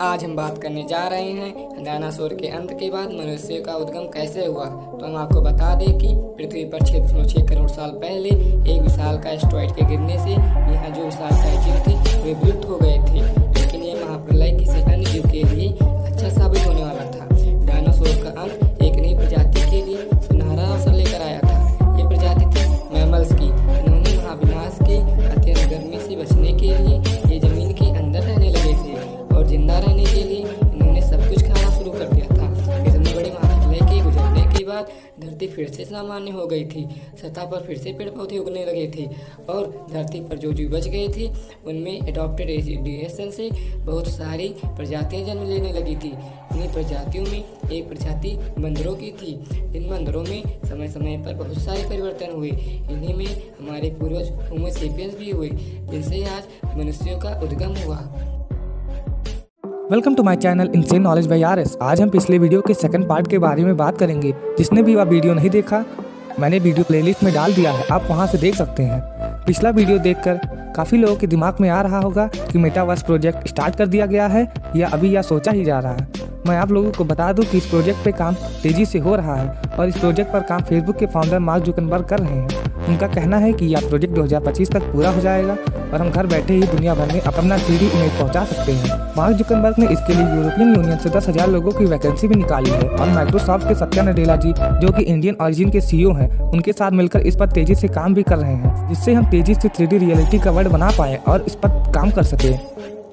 आज हम बात करने जा रहे हैं डायनासोर के अंत के बाद मनुष्य का उद्गम कैसे हुआ। तो हम आपको बता दें कि पृथ्वी पर 6.6 करोड़ साल पहले एक विशाल का एस्टेरॉयड के गिरने से यहाँ जो विशालकाय जीव थे वे विलुप्त हो गए थे। लेकिन ये महाप्रलय किसी अन्य जीव के लिए अच्छा साबित होने वाला था। डायनासोर का अंत एक नई प्रजाति के लिए सुनहरा अवसर लेकर आया था। ये प्रजाति थी मैमल्स की। इन्होंने महाविनाश की अत्यंत गर्मी से बचने के लिए ये जमीन के अंदर रहने लगे थे और जिंदा रहने के लिए इन्होंने सब कुछ खाना शुरू कर दिया था। इतने बड़े महाप्रलय के गुजरने के बाद धरती फिर से सामान्य हो गई थी। सतह पर फिर से पेड़ पौधे उगने लगे थे और धरती पर जो जीव बच गए थे उनमें एडॉप्टेड रेडिएशन से बहुत सारी प्रजातियां जन्म लेने लगी थी। इन्हीं प्रजातियों में एक प्रजाति बंदरों की थी। इन बंदरों में समय समय पर बहुत सारे परिवर्तन हुए। इन्हीं में हमारे पूर्वज होमो सेपियंस भी हुए, जिनसे आज मनुष्यों का उद्गम हुआ। Welcome to my channel insane knowledge by RS. आज हम पिछले वीडियो के सेकंड पार्ट के बारे में बात करेंगे। जिसने भी वह वीडियो नहीं देखा, मैंने वीडियो प्लेलिस्ट में डाल दिया है, आप वहां से देख सकते हैं। पिछला वीडियो देखकर काफ़ी लोगों के दिमाग में आ रहा होगा कि मेटावर्स प्रोजेक्ट स्टार्ट कर दिया गया है या अभी यह सोचा ही जा रहा है। मैं आप लोगों को बता दूं कि इस प्रोजेक्ट पे काम तेज़ी से हो रहा है और इस प्रोजेक्ट पर काम फेसबुक के फाउंडर मार्क जुकरबर्ग कर रहे हैं। उनका कहना है कि यह प्रोजेक्ट 2025 तक पूरा हो जाएगा और हम घर बैठे ही दुनिया भर में अपना 3D इमेज पहुंचा सकते हैं। मार्क जुकरबर्ग ने इसके लिए यूरोपियन यूनियन से 10,000 लोगों की वैकेंसी भी निकाली है और माइक्रोसॉफ्ट के सत्या नडेला जी, जो कि इंडियन ओरिजिन के सीईओ हैं, उनके साथ मिलकर इस पर तेजी से काम भी कर रहे हैं, जिससे हम तेजी से 3D रियलिटी का वर्ल्ड बना पाए और इस पर काम कर सके।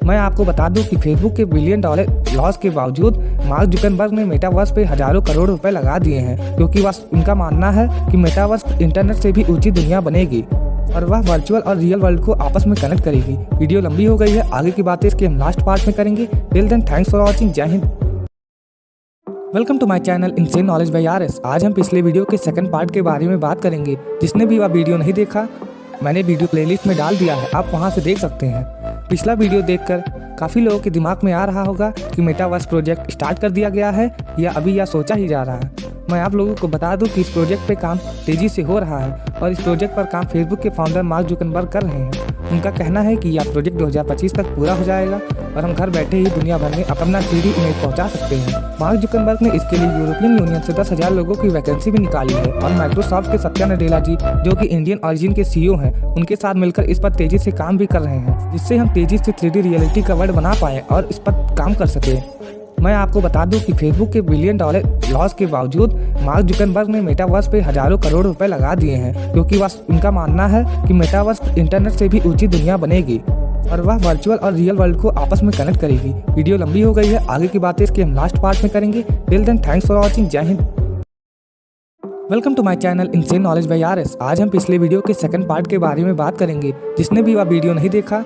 मैं आपको बता दूं कि फेसबुक के $1 बिलियन लॉस के बावजूद मार्क जुकरबर्ग ने मेटावर्स पे हजारों करोड़ रुपए लगा दिए हैं, क्योंकि बस उनका मानना है कि मेटावर्स इंटरनेट से भी ऊंची दुनिया बनेगी और वह वर्चुअल और रियल वर्ल्ड को आपस में कनेक्ट करेगी। वीडियो लंबी हो गई है, आगे की बातें इसके हम लास्ट पार्ट में करेंगे। Till then thanks for watching. जय Hind. Welcome to my channel insane knowledge by RS. आज हम पिछले वीडियो के सेकंड पार्ट के बारे में बात करेंगे। जिसने भी वह वीडियो नहीं देखा, मैंने वीडियो प्लेलिस्ट में डाल दिया है, आप वहां से देख सकते हैं। पिछला वीडियो देखकर काफ़ी लोगों के दिमाग में आ रहा होगा कि मेटावर्स प्रोजेक्ट स्टार्ट कर दिया गया है या अभी यह सोचा ही जा रहा है। मैं आप लोगों को बता दूं कि इस प्रोजेक्ट पे काम तेज़ी से हो रहा है और इस प्रोजेक्ट पर काम फेसबुक के फाउंडर मार्क जुकरबर्ग कर रहे हैं। उनका कहना है कि यह प्रोजेक्ट 2025 तक पूरा हो जाएगा और हम घर बैठे ही दुनिया भर में अपना 3D इमेज पहुंचा सकते हैं। मार्क जुकरबर्ग ने इसके लिए यूरोपियन यूनियन से 10,000 लोगों की वैकेंसी भी निकाली है और माइक्रोसॉफ्ट के सत्या नडेला जी, जो कि इंडियन ओरिजिन के सीईओ हैं, उनके साथ मिलकर इस पर तेजी से काम भी कर रहे हैं, जिससे हम तेजी से 3D रियलिटी का वर्ल्ड बना पाए और इस पर काम कर सके। मैं आपको बता दूं कि फेसबुक के $1 बिलियन लॉस के बावजूद मार्क जुकरबर्ग ने मेटावर्स पे हजारों करोड़ रुपए लगा दिए हैं, क्योंकि बस उनका मानना है कि मेटावर्स इंटरनेट से भी ऊंची दुनिया बनेगी और वह वर्चुअल और रियल वर्ल्ड को आपस में कनेक्ट करेगी। वीडियो लंबी हो गई है, आगे की बातें इसके हम लास्ट पार्ट में करेंगे। Till then thanks for watching. जय Hind. Welcome to my channel insane knowledge by RS. आज हम पिछले वीडियो के सेकंड पार्ट के बारे में बात करेंगे। जिसने भी वह वीडियो नहीं देखा,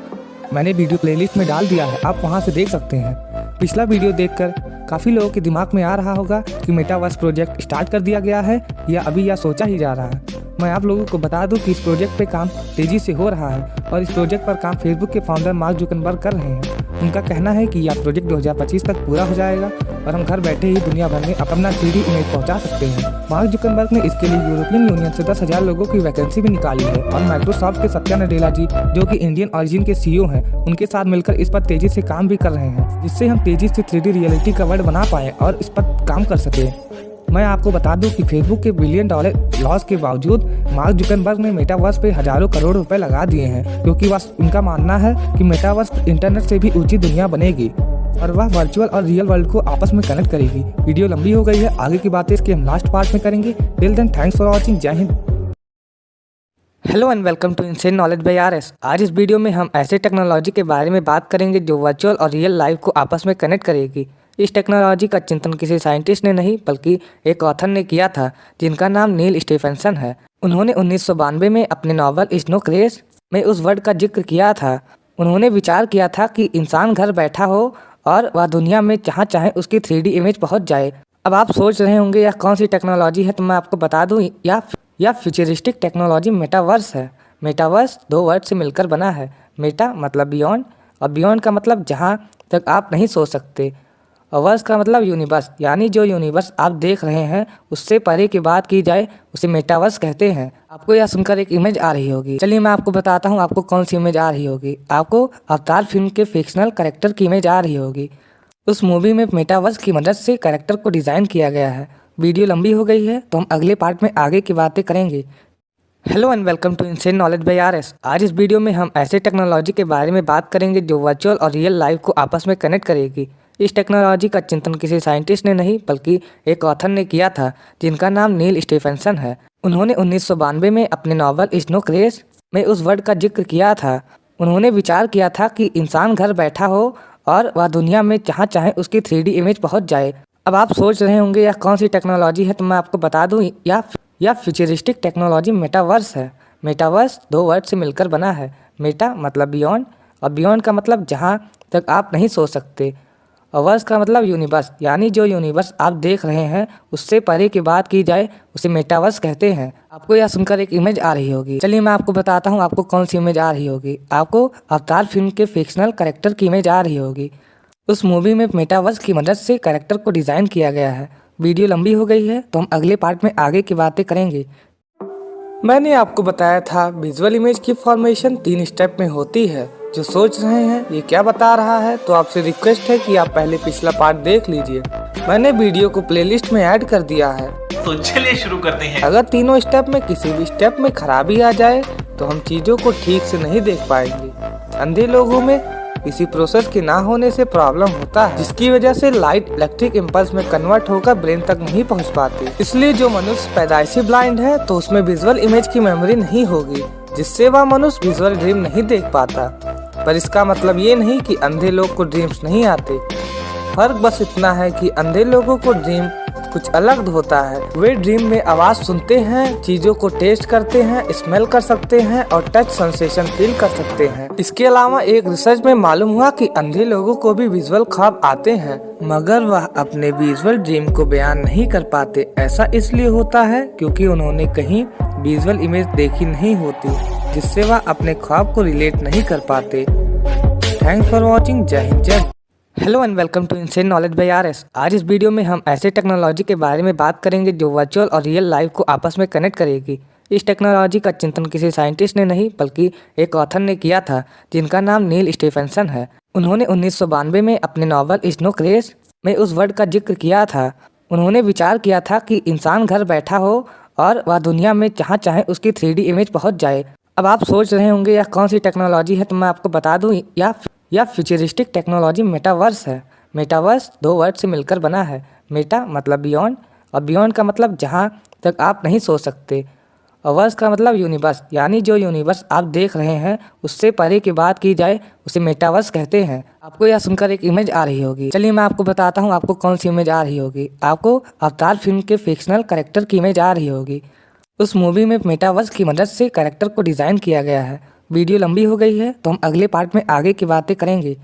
मैंने वीडियो प्लेलिस्ट में डाल दिया है, आप वहां से देख सकते हैं। पिछला वीडियो देखकर काफ़ी लोगों के दिमाग में आ रहा होगा कि मेटावर्स प्रोजेक्ट स्टार्ट कर दिया गया है या अभी यह सोचा ही जा रहा है। मैं आप लोगों को बता दूं कि इस प्रोजेक्ट पे काम तेज़ी से हो रहा है और इस प्रोजेक्ट पर काम फेसबुक के फाउंडर मार्क जुकरबर्ग कर रहे हैं। उनका कहना है कि यह प्रोजेक्ट 2025 तक पूरा हो जाएगा और हम घर बैठे ही दुनिया भर में अपना 3D इमेज पहुंचा सकते हैं। मार्क जुकरबर्ग ने इसके लिए यूरोपियन यूनियन से 10,000 लोगों की वैकेंसी भी निकाली है और माइक्रोसॉफ्ट के सत्या नडेला जी, जो कि इंडियन ओरिजिन के सीईओ हैं, उनके साथ मिलकर इस पर तेजी से काम भी कर रहे हैं, जिससे हम तेजी से 3D रियलिटी का वर्ल्ड बना पाए और इस पर काम कर सके। मैं आपको बता दूं कि फेसबुक के $1 बिलियन लॉस के बावजूद मार्क जुकरबर्ग ने मेटावर्स पे हजारों करोड़ रुपए लगा दिए हैं, क्योंकि बस उनका मानना है कि मेटावर्स इंटरनेट से भी ऊंची दुनिया बनेगी और वह वर्चुअल और रियल वर्ल्ड को आपस में कनेक्ट करेगी। वीडियो लंबी हो गई है, आगे की बातें इसके हम लास्ट पार्ट में करेंगे। Till then thanks for watching. जय Hind. Hello and welcome to insane knowledge by RS. आज इस वीडियो में हम ऐसे टेक्नोलॉजी के बारे में बात करेंगे जो वर्चुअल और रियल लाइफ को आपस में कनेक्ट करेगी। इस टेक्नोलॉजी का चिंतन किसी साइंटिस्ट ने नहीं बल्कि एक ऑथर ने किया था, जिनका नाम नील स्टीफेंसन है। उन्होंने 1992 में अपने नॉवल स्नो क्रैश में उस वर्ड का जिक्र किया था। उन्होंने विचार किया था कि इंसान घर बैठा हो और वह दुनिया में जहाँ चाहे उसकी 3D इमेज पहुँच जाए अब आप सोच रहे होंगे यह कौन सी टेक्नोलॉजी है, तो मैं आपको बता दूं या फ्यूचरिस्टिक टेक्नोलॉजी मेटावर्स है। मेटावर्स दो वर्ड से मिलकर बना है। मेटा मतलब बियॉन्ड और बियॉन्ड का मतलब जहां तक आप नहीं सोच सकते, और वर्स का मतलब यूनिवर्स, यानी जो यूनिवर्स आप देख रहे हैं उससे परे की बात की जाए उसे मेटावर्स कहते हैं। आपको यह सुनकर एक इमेज आ रही होगी, चलिए मैं आपको बताता हूँ आपको कौन सी इमेज आ रही होगी। आपको अवतार फिल्म के फिक्शनल कैरेक्टर की इमेज आ रही होगी। उस मूवी में मेटावर्स की मदद से कैरेक्टर को डिज़ाइन किया गया है। वीडियो लंबी हो गई है तो हम अगले पार्ट में आगे की बातें करेंगे। Hello and welcome to insane knowledge by RS. आज इस वीडियो में हम ऐसे टेक्नोलॉजी के बारे में बात करेंगे जो वर्चुअल और रियल लाइफ को आपस में कनेक्ट करेगी। इस टेक्नोलॉजी का चिंतन किसी साइंटिस्ट ने नहीं बल्कि एक ऑथर ने किया था जिनका नाम नील स्टीफेंसन है। उन्होंने 1992 में अपने नॉवल स्नो क्रैश में उस वर्ड का जिक्र किया था। उन्होंने विचार किया था कि इंसान घर बैठा हो और वह दुनिया में जहाँ चाहे उसकी 3D इमेज पहुँच जाए। अब आप सोच रहे होंगे यह कौन सी टेक्नोलॉजी है, तो मैं आपको बता दूं या फ्यूचरिस्टिक टेक्नोलॉजी मेटावर्स है। मेटावर्स दो वर्ड से मिलकर बना है। मेटा मतलब बियॉन्ड और बियॉन्ड का मतलब जहां तक आप नहीं सोच सकते, और वर्स का मतलब यूनिवर्स, यानी जो यूनिवर्स आप देख रहे हैं उससे परे की बात की जाए उसे मेटावर्स कहते हैं। आपको यह सुनकर एक इमेज आ रही होगी, चलिए मैं आपको बताता हूँ आपको कौन सी इमेज आ रही होगी। आपको अवतार फिल्म के फिक्शनल कैरेक्टर की इमेज आ रही होगी। उस मूवी में मेटावर्स की मदद से कैरेक्टर को डिज़ाइन किया गया है। वीडियो लंबी हो गई है तो हम अगले पार्ट में आगे की बातें करेंगे। मैंने आपको बताया था विजुअल इमेज की फॉर्मेशन 3 स्टेप में होती है। जो सोच रहे हैं ये क्या बता रहा है, तो आपसे रिक्वेस्ट है कि आप पहले पिछला पार्ट देख लीजिए। मैंने वीडियो को प्लेलिस्ट में ऐड कर दिया है। तो चलिए शुरू करते हैं। अगर तीनों स्टेप में किसी भी स्टेप में खराबी आ जाए तो हम चीज़ों को ठीक से नहीं देख पाएंगे। अंधे लोगों में इसी प्रोसेस के ना होने से प्रॉब्लम होता है, जिसकी वजह से लाइट इलेक्ट्रिक इम्पल्स में कन्वर्ट होकर ब्रेन तक नहीं पहुंच पाती। इसलिए जो मनुष्य पैदाइशी ब्लाइंड है तो उसमें विजुअल इमेज की मेमोरी नहीं होगी, जिससे वह मनुष्य विजुअल ड्रीम नहीं देख पाता। पर इसका मतलब ये नहीं कि अंधे लोग को ड्रीम्स नहीं आते। फर्क बस इतना है कि अंधे लोगों को ड्रीम कुछ अलग होता है। वे ड्रीम में आवाज सुनते हैं, चीजों को टेस्ट करते हैं, स्मेल कर सकते हैं और टच सेंसेशन फील कर सकते हैं। इसके अलावा एक रिसर्च में मालूम हुआ कि अंधे लोगों को भी विजुअल ख्वाब आते हैं, मगर वह अपने विजुअल ड्रीम को बयान नहीं कर पाते। ऐसा इसलिए होता है क्योंकि उन्होंने कहीं विजुअल इमेज देखी नहीं होती, जिससे वह अपने ख्वाब को रिलेट नहीं कर पाते। Thanks for watching. जय हिंद जय। Hello and welcome to insane knowledge by RS. आज इस वीडियो में हम ऐसे टेक्नोलॉजी के बारे में बात करेंगे जो वर्चुअल और रियल लाइफ को आपस में कनेक्ट करेगी। इस टेक्नोलॉजी का चिंतन किसी साइंटिस्ट ने नहीं बल्कि एक ऑथर ने किया था जिनका नाम नील स्टीफेंसन है। उन्होंने 1992 में अपने नॉवल स्नो क्रैश में उस वर्ड का जिक्र किया था। उन्होंने विचार किया था कि इंसान घर बैठा हो और वह दुनिया में जहाँ चाहे उसकी 3D इमेज पहुँच जाए। अब आप सोच रहे होंगे यह कौन सी टेक्नोलॉजी है, तो मैं आपको बता दूं या फ्यूचरिस्टिक टेक्नोलॉजी मेटावर्स है। मेटावर्स दो वर्ड से मिलकर बना है। मेटा मतलब बियॉन्ड और बियॉन्ड का मतलब जहां तक आप नहीं सोच सकते, और वर्स का मतलब यूनिवर्स, यानी जो यूनिवर्स आप देख रहे हैं उससे परे की बात की जाए उसे मेटावर्स कहते हैं। आपको यह सुनकर एक इमेज आ रही होगी, चलिए मैं आपको बताता हूँ आपको कौन सी इमेज आ रही होगी। आपको अवतार फिल्म के फिक्शनल कैरेक्टर की इमेज आ रही होगी। उस मूवी में मेटावर्स की मदद से कैरेक्टर को डिज़ाइन किया गया है। वीडियो लंबी हो गई है तो हम अगले पार्ट में आगे की बातें करेंगे।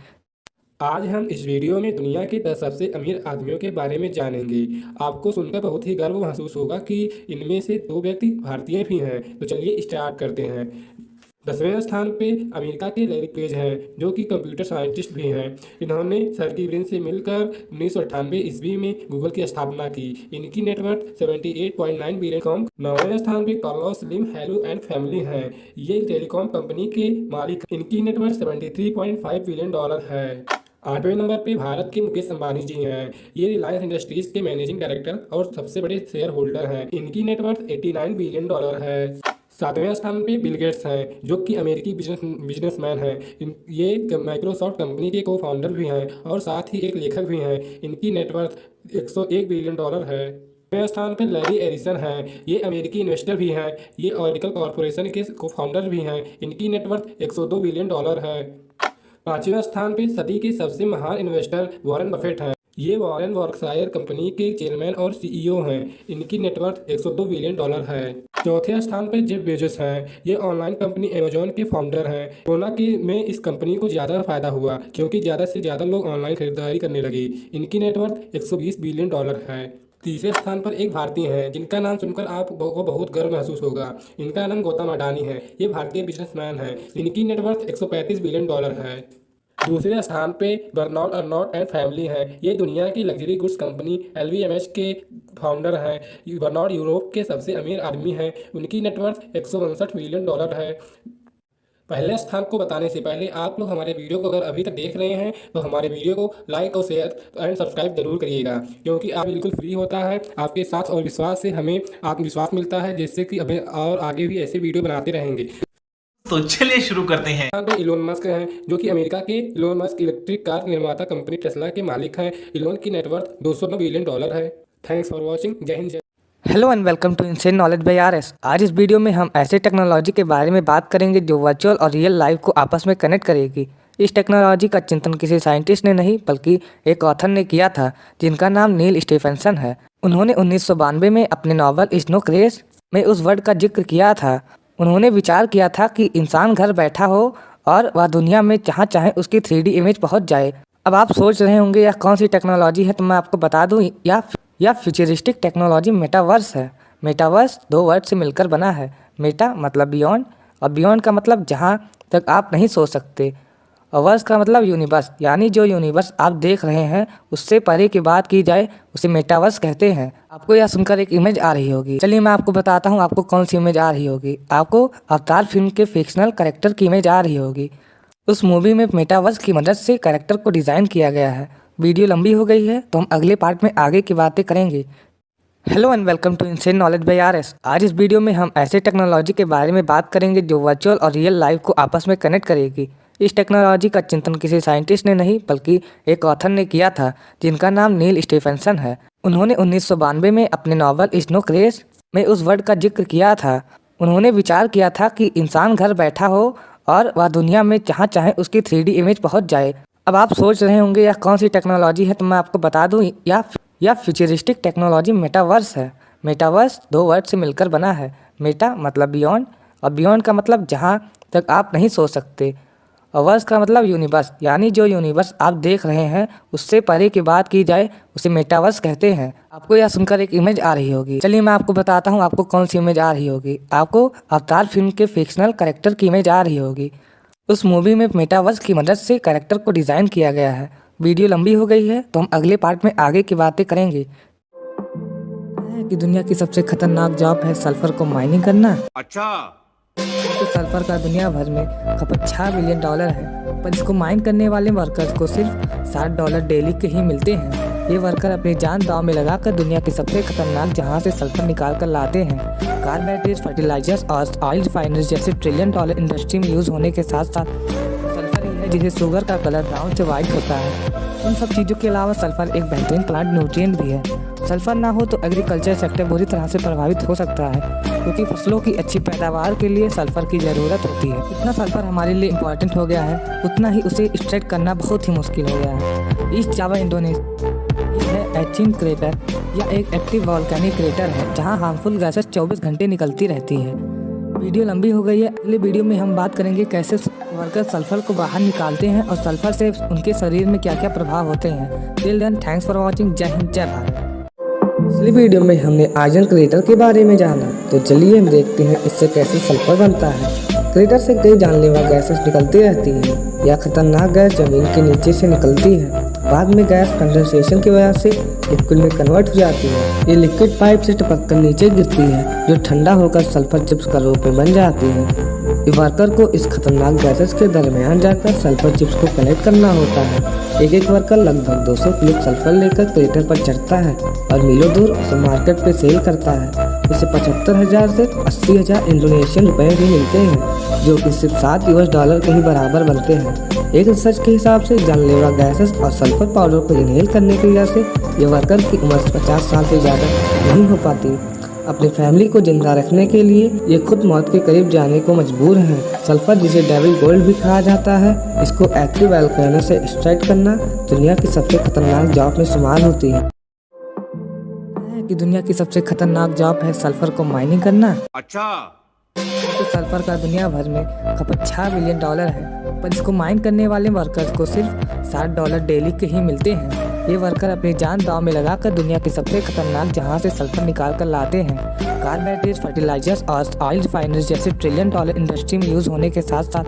आज हम इस वीडियो में दुनिया के 10 सबसे अमीर आदमियों के बारे में जानेंगे। आपको सुनकर बहुत ही गर्व महसूस होगा कि इनमें से 2 व्यक्ति भारतीय भी हैं। तो चलिए स्टार्ट करते हैं। 10वें स्थान पे अमेरिका के लैरी पेज हैं, जो कि कंप्यूटर साइंटिस्ट भी हैं। इन्होंने सर्गी ब्रिन से मिलकर 1998 ईस्वी में गूगल की स्थापना की। इनकी नेटवर्थ 78.9 बिलियन कॉम। 9वें स्थान पे Carlos slim hello and family हैं। ये टेलीकॉम कंपनी के मालिक। इनकी नेटवर्थ 73.5 बिलियन डॉलर है। 8वें नंबर पे भारत के मुकेश अंबानी जी हैं। ये रिलायंस इंडस्ट्रीज के मैनेजिंग डायरेक्टर और सबसे बड़े शेयर होल्डर हैं। इनकी नेटवर्थ 89 बिलियन डॉलर है। 7वें स्थान पे बिल गेट्स हैं, जो कि अमेरिकी बिजनेसमैन हैं। ये माइक्रोसॉफ्ट कंपनी के को फाउंडर भी हैं और साथ ही एक लेखक भी हैं। इनकी नेटवर्थ 101 बिलियन डॉलर है। 6वें स्थान पे लैरी एरिसन हैं। ये अमेरिकी इन्वेस्टर भी हैं। ये ऑरेकल कॉरपोरेशन के को फाउंडर भी हैं। इनकी नेटवर्थ 102 बिलियन डॉलर है। 5वें स्थान पे सदी के सबसे महान इन्वेस्टर वॉरेन बफेट हैं। ये वॉरेन वर्कशायर कंपनी के चेयरमैन और CEO हैं। इनकी नेटवर्थ 102 बिलियन डॉलर है। 4थे स्थान पर जेफ बेजोस हैं। ये ऑनलाइन कंपनी अमेजॉन के फाउंडर हैं। कोरोना में इस कंपनी को ज़्यादा फायदा हुआ क्योंकि ज़्यादा से ज़्यादा लोग ऑनलाइन खरीदारी करने लगे। इनकी नेटवर्थ 120 बिलियन डॉलर है। तीसरे स्थान पर एक भारतीय हैं जिनका नाम सुनकर आपको बहुत गर्व महसूस होगा। इनका नाम गौतम अडानी है। ये भारतीय बिजनेसमैन हैं। इनकी नेटवर्थ 135 बिलियन डॉलर है। दूसरे स्थान पे बर्नार्ड अर्नोट एंड फैमिली है। ये दुनिया की लग्जरी गुड्स कंपनी LVMH के फाउंडर हैं। बर्नार्ड यूरोप के सबसे अमीर आदमी हैं। उनकी नेटवर्थ 162 बिलियन डॉलर है। पहले स्थान को बताने से पहले आप लोग हमारे वीडियो को अगर अभी तक देख रहे हैं तो हमारे वीडियो को लाइक और शेयर एंड सब्सक्राइब जरूर करिएगा, क्योंकि आप बिल्कुल फ्री होता है। आपके साथ और विश्वास से हमें आत्मविश्वास मिलता है, जिससे कि हमें और आगे भी ऐसे वीडियो बनाते रहेंगे। तो चलिए शुरू करते हैं। यहाँ पे इलोन मस्क हैं, जो कि अमेरिका के इलोन मस्क इलेक्ट्रिक कार निर्माता कंपनी टेस्ला के मालिक हैं। इलोन की नेटवर्थ 209 बिलियन डॉलर है। Thanks for watching. जय Hind. Hello and welcome to insane knowledge by RS। आज इस वीडियो में हम ऐसे टेक्नोलॉजी के बारे में बात करेंगे जो वर्चुअल और रियल लाइफ को आपस में कनेक्ट करेगी। इस टेक्नोलॉजी का चिंतन किसी साइंटिस्ट ने नहीं बल्कि एक ऑथर ने किया था जिनका नाम नील स्टीफेंसन है। उन्होंने 1992 में अपने नॉवल स्नो क्रेश में उस वर्ड का जिक्र किया था। उन्होंने विचार किया था कि इंसान घर बैठा हो और वह दुनिया में जहाँ चाहे उसकी 3D इमेज पहुँच जाए। अब आप सोच रहे होंगे यह कौन सी टेक्नोलॉजी है, तो मैं आपको बता दूँ या फ्यूचरिस्टिक टेक्नोलॉजी मेटावर्स है। मेटावर्स 2 वर्ड से मिलकर बना है। मेटा मतलब बियॉन्ड और बियॉन्ड का मतलब जहाँ तक आप नहीं सोच सकते, और वर्स का मतलब यूनिवर्स, यानी जो यूनिवर्स आप देख रहे हैं उससे परे की बात की जाए उसे मेटावर्स कहते हैं। आपको यह सुनकर एक इमेज आ रही होगी। चलिए मैं आपको बताता हूँ आपको कौन सी इमेज आ रही होगी। आपको अवतार फिल्म के फिक्शनल कैरेक्टर की इमेज आ रही होगी। उस मूवी में मेटावर्स की मदद से कैरेक्टर को डिज़ाइन किया गया है। वीडियो लंबी हो गई है तो हम अगले पार्ट में आगे की बातें करेंगे। Hello and welcome to insane knowledge by RS। आज इस वीडियो में हम ऐसे टेक्नोलॉजी के बारे में बात करेंगे जो वर्चुअल और रियल लाइफ को आपस में कनेक्ट करेगी। इस टेक्नोलॉजी का चिंतन किसी साइंटिस्ट ने नहीं बल्कि एक ऑथर ने किया था जिनका नाम नील स्टीफेंसन है। उन्होंने 1992 में अपने नॉवल स्नो क्रेश में उस वर्ड का जिक्र किया था। उन्होंने विचार किया था कि इंसान घर बैठा हो और वह दुनिया में जहाँ चाहे उसकी 3D इमेज पहुँच जाए। अब आप सोच रहे होंगे यह कौन सी टेक्नोलॉजी है, तो मैं आपको बता दूं या फ्यूचरिस्टिक टेक्नोलॉजी मेटावर्स है। मेटावर्स 2 वर्ड से मिलकर बना है। मेटा मतलब बियॉन्ड और बियॉन्ड का मतलब जहां तक आप नहीं सोच सकते, और वर्स का मतलब यूनिवर्स, यानी जो यूनिवर्स आप देख रहे हैं उससे परे की बात की जाए उसे मेटावर्स कहते हैं। आपको यह सुनकर एक इमेज आ रही होगी। चलिए मैं आपको बताता हूँ आपको कौन सी इमेज आ रही होगी। आपको अवतार फिल्म के फिक्शनल कैरेक्टर की इमेज आ रही होगी। उस मूवी में मेटावर्स की मदद से कैरेक्टर को डिज़ाइन किया गया है। वीडियो लंबी हो गई है तो हम अगले पार्ट में आगे की बातें करेंगे। कि दुनिया की सबसे खतरनाक जॉब है सल्फर को माइनिंग करना। अच्छा, तो सल्फर का दुनिया भर में खपत 6 बिलियन डॉलर है, पर इसको माइन करने वाले वर्कर्स को सिर्फ $60 डेली के ही मिलते हैं। ये वर्कर अपनी जान दांव में लगाकर दुनिया की सबसे खतरनाक जहां से सल्फर निकाल कर लाते हैं। कार बैटरीज, फर्टिलाइजर्स और ऑयल रिफाइनरीज जैसे ट्रिलियन डॉलर इंडस्ट्री में यूज होने के साथ साथ सल्फर ही है जिसे शुगर का कलर ब्राउन से वाइट होता है। उन सब चीज़ों के अलावा सल्फर एक बेहतरीन प्लांट न्यूट्रिएंट भी है। सल्फर ना हो तो एग्रीकल्चर सेक्टर बुरी तरह से प्रभावित हो सकता है, क्योंकि फसलों की अच्छी पैदावार के लिए सल्फर की ज़रूरत होती है। जितना सल्फर हमारे लिए इम्पोर्टेंट हो गया है उतना ही उसे एक्सट्रैक्ट करना बहुत ही मुश्किल हो गया है। ईस्ट जावा इंडोनेशिया है एचिंग क्रेटर या एक एक्टिव वॉल्केनिक क्रेटर है जहां हार्मफुल गैसेस 24 घंटे निकलती रहती है। वीडियो लंबी हो गई है। अगले वीडियो में हम बात करेंगे कैसे वर्कर सल्फर को बाहर निकालते हैं और सल्फर से उनके शरीर में क्या क्या प्रभाव होते हैं। Till then thanks for watching. जय हिंद, जय भारत। पिछली वीडियो में हमने आयरन क्रेटर के बारे में जाना, तो चलिए हम देखते हैं इससे कैसे सल्फर बनता है। क्रेटर से कई जानलेवा गैसेस निकलती रहती हैं। यह खतरनाक गैस जमीन के नीचे से निकलती है। बाद में गैस कंडेंसेशन की वजह से लिक्विड में कन्वर्ट हो जाती है। ये लिक्विड पाइप से टपक कर नीचे गिरती है, जो ठंडा होकर सल्फर चिप्स का रूप में बन जाती है। वर्कर को इस खतरनाक गैसेस के दरमियान जाकर सल्फर चिप्स को कलेक्ट करना होता है। एक वर्कर लगभग 200 किलो सल्फर लेकर क्रेटर पर चढ़ता है और मीलों दूर उसे मार्केट पे सेल करता है। इसे 75,000 से 80,000 इंडोनेशियन रुपए भी मिलते हैं, जो कि सिर्फ $7 के ही बराबर बनते हैं। एक रिसर्च के हिसाब से जानलेवा गैसेस और सल्फर पाउडर को इनहेल करने की वजह से ये वर्कर की उम्र 50 साल से ज़्यादा नहीं हो पाती। अपनी फैमिली को जिंदा रखने के लिए ये खुद मौत के करीब जाने को मजबूर हैं। सल्फर, जिसे डेविल गोल्ड भी कहा जाता है, इसको एक्टिव वोल्केनो से एक्सट्रैक्ट करना दुनिया की सबसे खतरनाक जॉब में शुमार होती है। कि दुनिया की सबसे खतरनाक जॉब है सल्फर को माइनिंग करना। अच्छा, तो सल्फर का दुनिया भर में खपत 6 बिलियन डॉलर है, पर इसको माइन करने वाले वर्कर्स को सिर्फ $60 डेली के ही मिलते हैं। ये वर्कर अपनी जान दांव में लगाकर दुनिया की सबसे खतरनाक जहां से सल्फर निकाल कर लाते हैं। कार बैटरीज, फर्टिलाइजर्स और ऑयल रिफाइनरीज जैसे ट्रिलियन डॉलर इंडस्ट्री में यूज होने के साथ साथ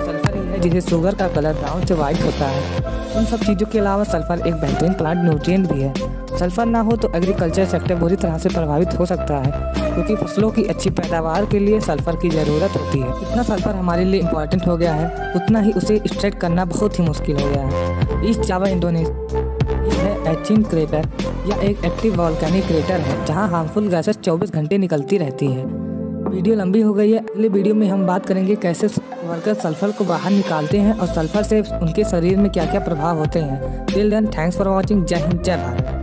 सल्फर ही है जिसे शुगर का कलर ब्राउन से वाइट होता है। इन सब चीज़ों के अलावा सल्फर एक बेहतरीन प्लांट न्यूट्रिएंट भी है। सल्फर ना हो तो एग्रीकल्चर सेक्टर बुरी तरह से प्रभावित हो सकता है, क्योंकि फसलों की अच्छी पैदावार के लिए सल्फर की ज़रूरत होती है। जितना सल्फर हमारे लिए इम्पोर्टेंट हो गया है, उतना ही उसे एक्सट्रैक्ट करना बहुत ही मुश्किल हो गया है। ईस्ट जावा इंडोनेशिया है एचिंग क्रेटर या एक एक्टिव वॉल्केनिक क्रेटर है जहां हार्मफुल गैसेस 24 घंटे निकलती रहती है। वीडियो लंबी हो गई है। अगले वीडियो में हम बात करेंगे कैसे वर्कर सल्फर को बाहर निकालते हैं और सल्फर से उनके शरीर में क्या क्या प्रभाव होते हैं। Till then thanks for watching. जय हिंद, जय भारत।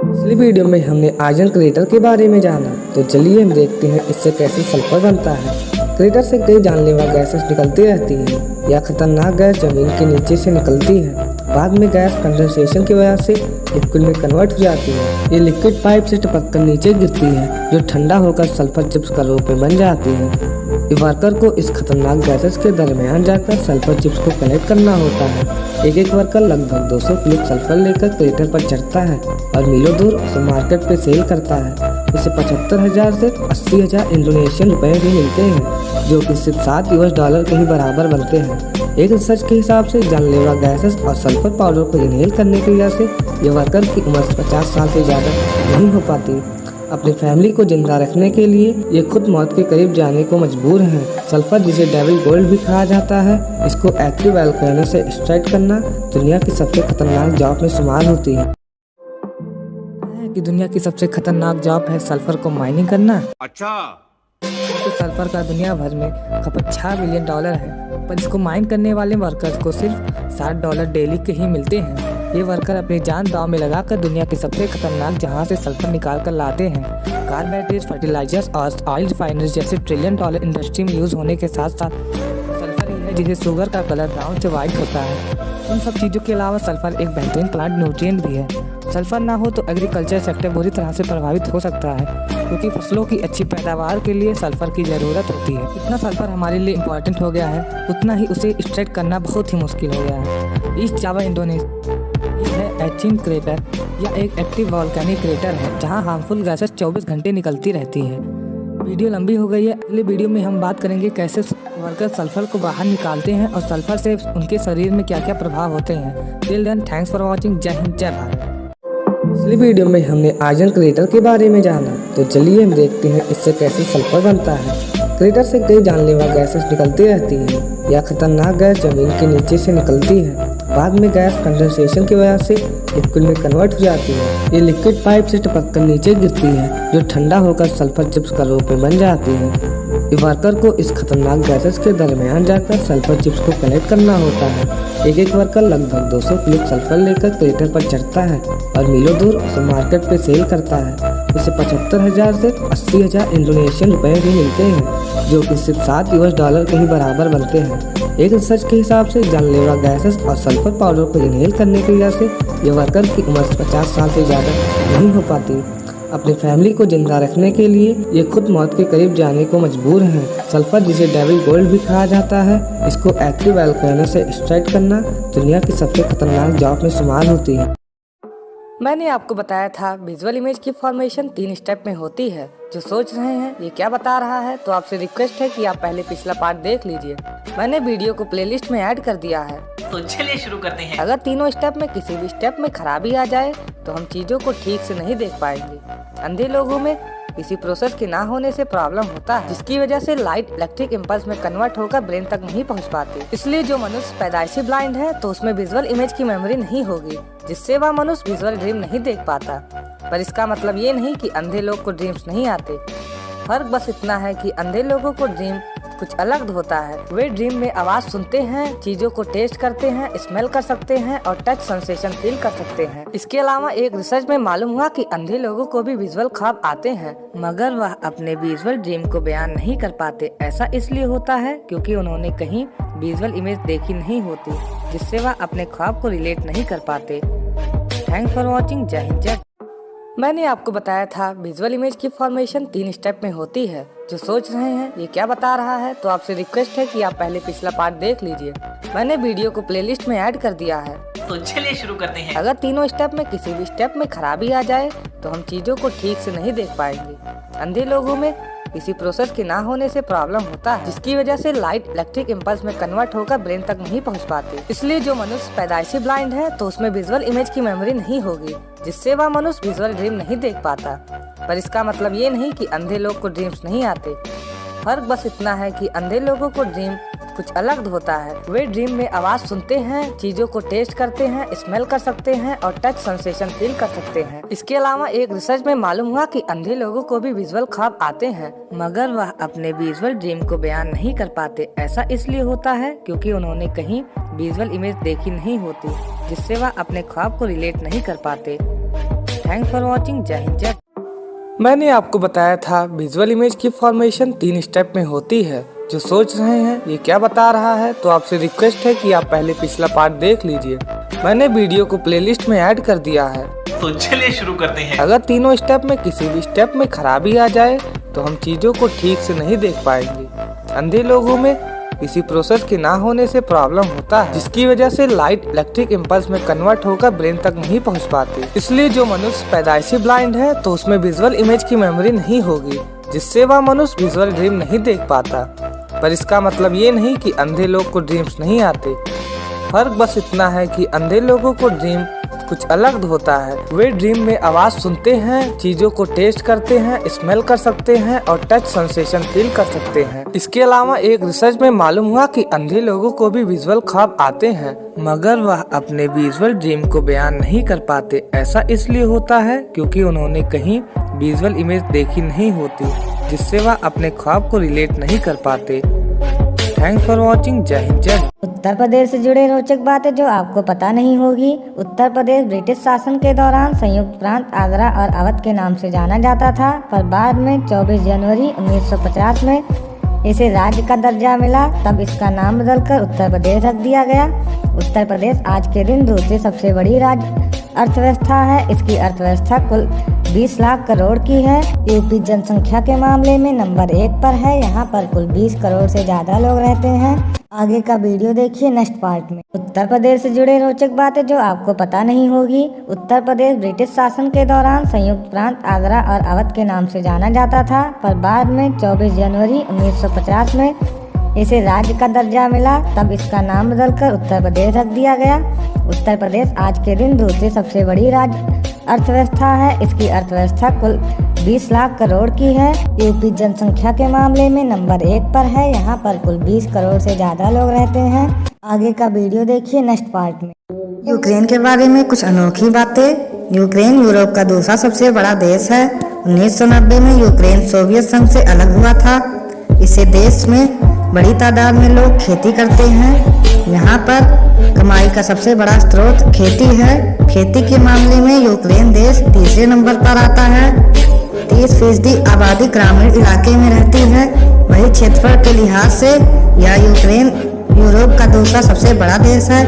पिछली वीडियो में हमने आयरन क्रेटर के बारे में जाना, तो चलिए हम देखते हैं इससे कैसे सल्फर बनता है। क्रेटर से कई जानलेवा गैसेस निकलती रहती है। यह खतरनाक गैस जमीन के नीचे से निकलती है। बाद में गैस कंडेंसेशन की वजह से लिक्विड में कन्वर्ट हो जाती है। ये लिक्विड पाइप से टपक कर नीचे गिरती है, जो ठंडा होकर सल्फर चिप्स का रूप में बन जाती है। वर्कर को इस खतरनाक गैसेस के दरमियान जाकर सल्फर चिप्स को कलेक्ट करना होता है। एक वर्कर लगभग 200 किलो सल्फर लेकर क्रेटर पर चढ़ता है और मीलों दूर उसे मार्केट पे सेल करता है। इसे 75,000 से 80,000 इंडोनेशियन रुपए भी मिलते हैं, जो कि सिर्फ $7 के ही बराबर बनते हैं। एक रिसर्च के हिसाब से जानलेवा गैसेस और सल्फर पाउडर को इनहेल करने की वजह से ये वर्कर की उम्र 50 साल से ज़्यादा नहीं हो पाती। अपनी फैमिली को जिंदा रखने के लिए ये खुद मौत के करीब जाने को मजबूर हैं। सल्फर, जिसे डेविल गोल्ड भी कहा जाता है, इसको एक्टिव वोल्केनो से एक्सट्रैक्ट करना दुनिया की सबसे खतरनाक जॉब में शुमार होती है। कि दुनिया की सबसे खतरनाक जॉब है सल्फर को माइनिंग करना। अच्छा, तो सल्फर का दुनिया भर में खपत $6 बिलियन है, पर इसको माइन करने वाले वर्कर्स को सिर्फ $60 डेली के ही मिलते हैं। ये वर्कर अपनी जान दांव में लगाकर दुनिया की सबसे खतरनाक जहां से सल्फर निकाल कर लाते हैं। कार बैटरीज, फर्टिलाइजर्स और ऑयल रिफाइनरीज जैसे ट्रिलियन डॉलर इंडस्ट्री में यूज होने के साथ साथ सल्फर ही है जिसे शुगर का कलर ब्राउन से वाइट होता है। इन सब चीज़ों के अलावा सल्फर एक बेहतरीन प्लांट न्यूट्रिएंट भी है। सल्फर ना हो तो एग्रीकल्चर सेक्टर बुरी तरह से प्रभावित हो सकता है, क्योंकि फसलों की अच्छी पैदावार के लिए सल्फर की ज़रूरत होती है। जितना सल्फर हमारे लिए इम्पोर्टेंट हो गया है, उतना ही उसे एक्सट्रैक्ट करना बहुत ही मुश्किल हो गया है। ईस्ट जावा इंडोनेशिया है एचिंग क्रेटर या एक एक्टिव वॉल्केनिक क्रेटर है जहां हार्मफुल गैसेस 24 घंटे निकलती रहती है। वीडियो लंबी हो गई है। अगले वीडियो में हम बात करेंगे कैसे वर्कर सल्फर को बाहर निकालते हैं और सल्फर से उनके शरीर में क्या क्या प्रभाव होते हैं। Till then thanks for watching. जय हिंद, जय भारत। पिछली वीडियो में हमने आयरन क्रेटर के बारे में जाना, तो चलिए हम देखते हैं इससे कैसे सल्फर बनता है। क्रेटर से कई जानलेवा गैसेस निकलती रहती है। यह खतरनाक गैस जमीन के नीचे से निकलती है। बाद में गैस कंडेंसेशन की वजह से लिक्विड में कन्वर्ट हो जाती है। ये लिक्विड पाइप से टपक कर नीचे गिरती है, जो ठंडा होकर सल्फर चिप्स का रूप में बन जाती है। वर्कर को इस खतरनाक गैसेस के दरमियान जाकर सल्फर चिप्स को कलेक्ट करना होता है। एक वर्कर लगभग 200 किलो सल्फर लेकर क्रेटर पर चढ़ता है और मीलों दूर उसे मार्केट पे सेल करता है। इसे 75,000 से 80,000 इंडोनेशियन रुपए भी मिलते हैं, जो कि सिर्फ $7 के ही बराबर बनते हैं। एक रिसर्च के हिसाब से जानलेवा गैसेस और सल्फर पाउडर को इनहेल करने की वजह से ये वर्कर की उम्र 50 साल से ज़्यादा नहीं हो पाती। अपनी फैमिली को जिंदा रखने के लिए ये खुद मौत के करीब जाने को मजबूर हैं। सल्फर, जिसे डेविल गोल्ड भी कहा जाता है, इसको एक्टिव वोल्केनो से एक्सट्रैक्ट करना दुनिया की सबसे खतरनाक जॉब में शुमार होती है। मैंने आपको बताया था विजुअल इमेज की फॉर्मेशन 3 स्टेप में होती है। जो सोच रहे हैं ये क्या बता रहा है, तो आपसे रिक्वेस्ट है कि आप पहले पिछला पार्ट देख लीजिए। मैंने वीडियो को प्लेलिस्ट में ऐड कर दिया है। तो चलिए शुरू करते हैं। अगर तीनों स्टेप में किसी भी स्टेप में खराबी आ जाए तो हम चीजों को ठीक से नहीं देख पाएंगे। अंधे लोगों में किसी प्रोसेस के ना होने से प्रॉब्लम होता है, जिसकी वजह से लाइट इलेक्ट्रिक इम्पल्स में कन्वर्ट होकर ब्रेन तक नहीं पहुंच पाती। इसलिए जो मनुष्य पैदाइशी ब्लाइंड है तो उसमें विजुअल इमेज की मेमोरी नहीं होगी, जिससे वह मनुष्य विजुअल ड्रीम नहीं देख पाता। पर इसका मतलब ये नहीं कि अंधे लोग को ड्रीम्स नहीं आते। फर्क बस इतना है कि अंधे लोगों को ड्रीम कुछ अलग होता है। वे ड्रीम में आवाज सुनते हैं, चीजों को टेस्ट करते हैं, स्मेल कर सकते हैं और टच सेंसेशन फील कर सकते हैं। इसके अलावा एक रिसर्च में मालूम हुआ कि अंधे लोगों को भी विजुअल ख्वाब आते हैं, मगर वह अपने विजुअल ड्रीम को बयान नहीं कर पाते। ऐसा इसलिए होता है क्योंकि उन्होंने कहीं विजुअल इमेज देखी नहीं होती, जिससे वह अपने ख्वाब को रिलेट नहीं कर पाते। Thanks for watching. जय हिंद, जय। मैंने आपको बताया था विजुअल इमेज की फॉर्मेशन 3 स्टेप में होती है। जो सोच रहे हैं ये क्या बता रहा है, तो आपसे रिक्वेस्ट है कि आप पहले पिछला पार्ट देख लीजिए। मैंने वीडियो को प्लेलिस्ट में ऐड कर दिया है। तो चलिए शुरू करते हैं। अगर तीनों स्टेप में किसी भी स्टेप में खराबी आ जाए तो हम चीजों को ठीक से नहीं देख पाएंगे। अंधे लोगों में किसी प्रोसेस के ना होने से प्रॉब्लम होता है, जिसकी वजह से लाइट इलेक्ट्रिक इम्पल्स में कन्वर्ट होकर ब्रेन तक नहीं पहुंच पाती। इसलिए जो मनुष्य पैदाइशी ब्लाइंड है तो उसमें विजुअल इमेज की मेमोरी नहीं होगी, जिससे वह मनुष्य विजुअल ड्रीम नहीं देख पाता। पर इसका मतलब ये नहीं कि अंधे लोग को ड्रीम्स नहीं आते। फर्क बस इतना है कि अंधे लोगों को ड्रीम कुछ अलग होता है। वे ड्रीम में आवाज सुनते हैं, चीजों को टेस्ट करते हैं, स्मेल कर सकते हैं और टच सेंसेशन फील कर सकते हैं। इसके अलावा एक रिसर्च में मालूम हुआ कि अंधे लोगों को भी विजुअल ख्वाब आते हैं, मगर वह अपने विजुअल ड्रीम को बयान नहीं कर पाते। ऐसा इसलिए होता है क्योंकि उन्होंने कहीं विजुअल इमेज देखी नहीं होती, जिससे वह अपने ख्वाब को रिलेट नहीं कर पाते। Thanks for watching. जय हिंद जय। मैंने आपको बताया था विजुअल इमेज की फॉर्मेशन 3 स्टेप में होती है। जो सोच रहे हैं ये क्या बता रहा है, तो आपसे रिक्वेस्ट है कि आप पहले पिछला पार्ट देख लीजिए। मैंने वीडियो को प्लेलिस्ट में ऐड कर दिया है। तो चलिए शुरू करते हैं। अगर तीनों स्टेप में किसी भी स्टेप में खराबी आ जाए तो हम चीजों को ठीक से नहीं देख पाएंगे। अंधे लोगों में किसी प्रोसेस के ना होने से प्रॉब्लम होता है, जिसकी वजह से लाइट इलेक्ट्रिक इम्पल्स में कन्वर्ट होकर ब्रेन तक नहीं पहुंच पाती। इसलिए जो मनुष्य पैदाइशी ब्लाइंड है तो उसमें विजुअल इमेज की मेमोरी नहीं होगी, जिससे वह मनुष्य विजुअल ड्रीम नहीं देख पाता। पर इसका मतलब ये नहीं कि अंधे लोग को ड्रीम्स नहीं आते। फर्क बस इतना है कि अंधे लोगों को ड्रीम कुछ अलग होता है। वे ड्रीम में आवाज सुनते हैं, चीजों को टेस्ट करते हैं, स्मेल कर सकते हैं और टच सेंसेशन फील कर सकते हैं। इसके अलावा एक रिसर्च में मालूम हुआ कि अंधे लोगों को भी विजुअल ख्वाब आते हैं, मगर वह अपने विजुअल ड्रीम को बयान नहीं कर पाते। ऐसा इसलिए होता है क्योंकि उन्होंने कहीं विजुअल इमेज देखी नहीं होती, जिससे वह अपने ख्वाब को रिलेट नहीं कर पाते। Thanks for watching. जय हिंद जय। उत्तर प्रदेश से जुड़े रोचक बातें जो आपको पता नहीं होगी। उत्तर प्रदेश ब्रिटिश शासन के दौरान संयुक्त प्रांत आगरा और अवध के नाम से जाना जाता था, पर बाद में 24 जनवरी 1950 में इसे राज्य का दर्जा मिला। तब इसका नाम बदलकर उत्तर प्रदेश रख दिया गया। उत्तर प्रदेश आज के दिन दूसरी सबसे बड़ी राज्य अर्थव्यवस्था है। इसकी अर्थव्यवस्था कुल 20 लाख करोड़ की है। यूपी जनसंख्या के मामले में नंबर 1 पर है। यहाँ पर कुल 20 करोड़ से ज्यादा लोग रहते हैं। आगे का वीडियो देखिए नेक्स्ट पार्ट में। उत्तर प्रदेश से जुड़े रोचक बातें जो आपको पता नहीं होगी। उत्तर प्रदेश ब्रिटिश शासन के दौरान संयुक्त प्रांत आगरा और अवध के नाम से जाना जाता था, पर बाद में 24 जनवरी 1950 में इसे राज्य का दर्जा मिला। तब इसका नाम बदलकर उत्तर प्रदेश रख दिया गया। उत्तर प्रदेश आज के दिन दूसरी सबसे बड़ी राज्य अर्थव्यवस्था है। इसकी अर्थव्यवस्था कुल 20 लाख करोड़ की है। यूपी जनसंख्या के मामले में नंबर 1 पर है। यहाँ पर कुल 20 करोड़ से ज्यादा लोग रहते हैं। आगे का वीडियो देखिए नेक्स्ट पार्ट में। यूक्रेन के बारे में कुछ अनोखी बातें। यूक्रेन यूरोप का दूसरा सबसे बड़ा देश है। 1990 में यूक्रेन सोवियत संघ से अलग हुआ था। इसे देश में बड़ी तादाद में लोग खेती करते हैं। यहाँ पर कमाई का सबसे बड़ा स्रोत खेती है। खेती के मामले में यूक्रेन देश तीसरे नंबर पर आता है। 30% आबादी ग्रामीण इलाके में रहती है। वही क्षेत्रफल के लिहाज से यह यूक्रेन यूरोप का दूसरा सबसे बड़ा देश है।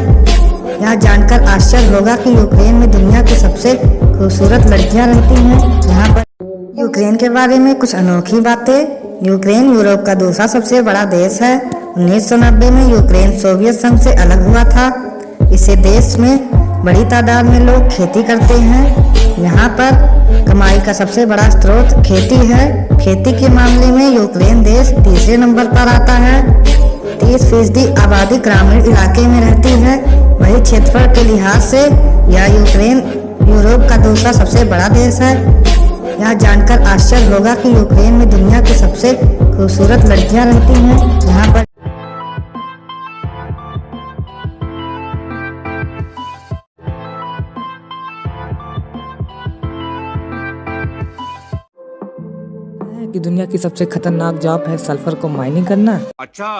यह जानकर आश्चर्य होगा कि यूक्रेन में दुनिया की सबसे खूबसूरत लड़कियां रहती हैं। यहाँ पर यूक्रेन के बारे में कुछ अनोखी बातें। यूक्रेन यूरोप का दूसरा सबसे बड़ा देश है। 1990 में यूक्रेन सोवियत संघ से अलग हुआ था। इसे देश में बड़ी तादाद में लोग खेती करते हैं। यहाँ पर कमाई का सबसे बड़ा स्रोत खेती है। खेती के मामले में यूक्रेन देश तीसरे नंबर पर आता है। 30% आबादी ग्रामीण इलाके में रहती है। वही क्षेत्रफल के लिहाज से यह यूक्रेन यूरोप का दूसरा सबसे बड़ा देश है। यह जानकर आश्चर्य होगा कि यूक्रेन में दुनिया की सबसे खूबसूरत लड़कियां रहती हैं। यहाँ पर कि दुनिया की सबसे खतरनाक जॉब है सल्फर को माइनिंग करना। अच्छा,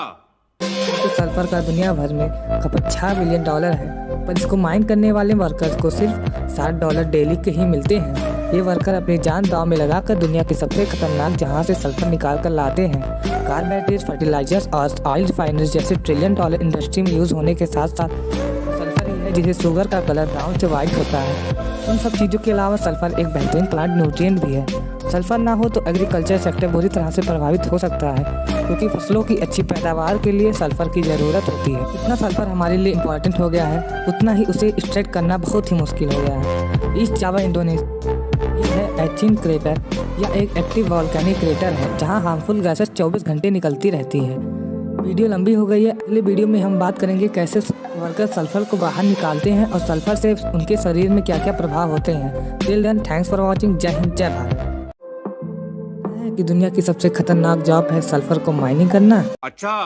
तो सल्फर का दुनिया भर में खपत $6 बिलियन है, पर इसको माइन करने वाले वर्कर्स को सिर्फ $60 डेली के ही मिलते हैं। ये वर्कर अपनी जान दांव में लगाकर दुनिया के सबसे खतरनाक जहां से सल्फर निकाल कर लाते हैं। कार बैटरीज, फर्टिलाइजर्स और ऑयल रिफाइनरीज जैसे $1 ट्रिलियन इंडस्ट्री में यूज होने के साथ साथ सल्फर ही है जिसे शुगर का कलर ब्राउन से व्हाइट होता है। उन सब चीज़ों के अलावा सल्फर एक बेहतरीन प्लांट न्यूट्रिएंट भी है। सल्फर ना हो तो एग्रीकल्चर सेक्टर बुरी तरह से प्रभावित हो सकता है, क्योंकि फसलों की अच्छी पैदावार के लिए सल्फर की ज़रूरत होती है। जितना सल्फर हमारे लिए इम्पोर्टेंट हो गया है, उतना ही उसे एक्सट्रैक्ट करना बहुत ही मुश्किल हो गया है। ईस्ट जावा इंडोनेशिया है एचिन क्रेटर या एक एक्टिव वॉल्केनिक क्रेटर है, जहां हार्मफुल गैसेस 24 घंटे निकलती रहती है। वीडियो लंबी हो गई है। अगले वीडियो में हम बात करेंगे कैसे वर्कर सल्फर को बाहर निकालते हैं और सल्फर से उनके शरीर में क्या क्या प्रभाव होते हैं। Till then thanks for watching. जय हिंद, जय भारत। कि दुनिया की सबसे खतरनाक जॉब है सल्फर को माइनिंग करना। अच्छा,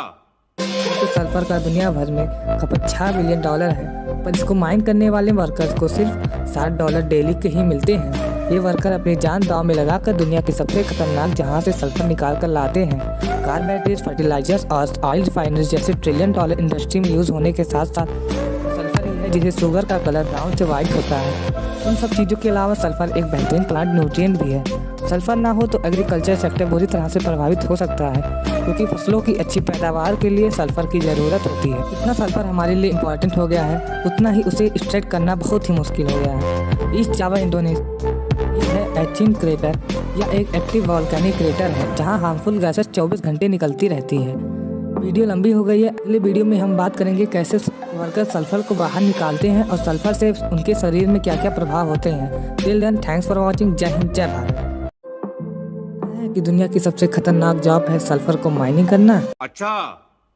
तो सल्फर का दुनिया भर में खपत $6 बिलियन है, पर इसको माइन करने वाले वर्कर्स को सिर्फ $60 डेली के ही मिलते हैं। ये वर्कर अपनी जान दांव में लगाकर दुनिया की सबसे खतरनाक जहां से सल्फर निकाल कर लाते हैं। कार बैटरीज, फर्टिलाइजर्स और ऑयल रिफाइनरीज जैसे $1 ट्रिलियन इंडस्ट्री में यूज होने के साथ साथ सल्फर ही है जिसे शुगर का कलर ब्राउन से वाइट होता है। उन सब चीज़ों के अलावा सल्फर एक बेहतरीन प्लांट न्यूट्रिएंट भी है। सल्फर ना हो तो एग्रीकल्चर सेक्टर बुरी तरह से प्रभावित हो सकता है, क्योंकि फसलों की अच्छी पैदावार के लिए सल्फर की ज़रूरत होती है। जितना सल्फर हमारे लिए इम्पोर्टेंट हो गया है, उतना ही उसे एक्सट्रैक्ट करना बहुत ही मुश्किल हो गया है। ईस्ट जावा इंडोनेशिया है एचिन क्रेटर या एक एक्टिव वॉल्केनिक क्रेटर है, जहां हार्मफुल गैसेस 24 घंटे निकलती रहती है। वीडियो लंबी हो गई है। अगले वीडियो में हम बात करेंगे कैसे वर्कर सल्फर को बाहर निकालते हैं और सल्फर से उनके शरीर में क्या क्या प्रभाव होते हैं। Till then thanks for watching. जय हिंद, जय भारत। कि दुनिया की सबसे खतरनाक जॉब है सल्फर को माइनिंग करना। अच्छा,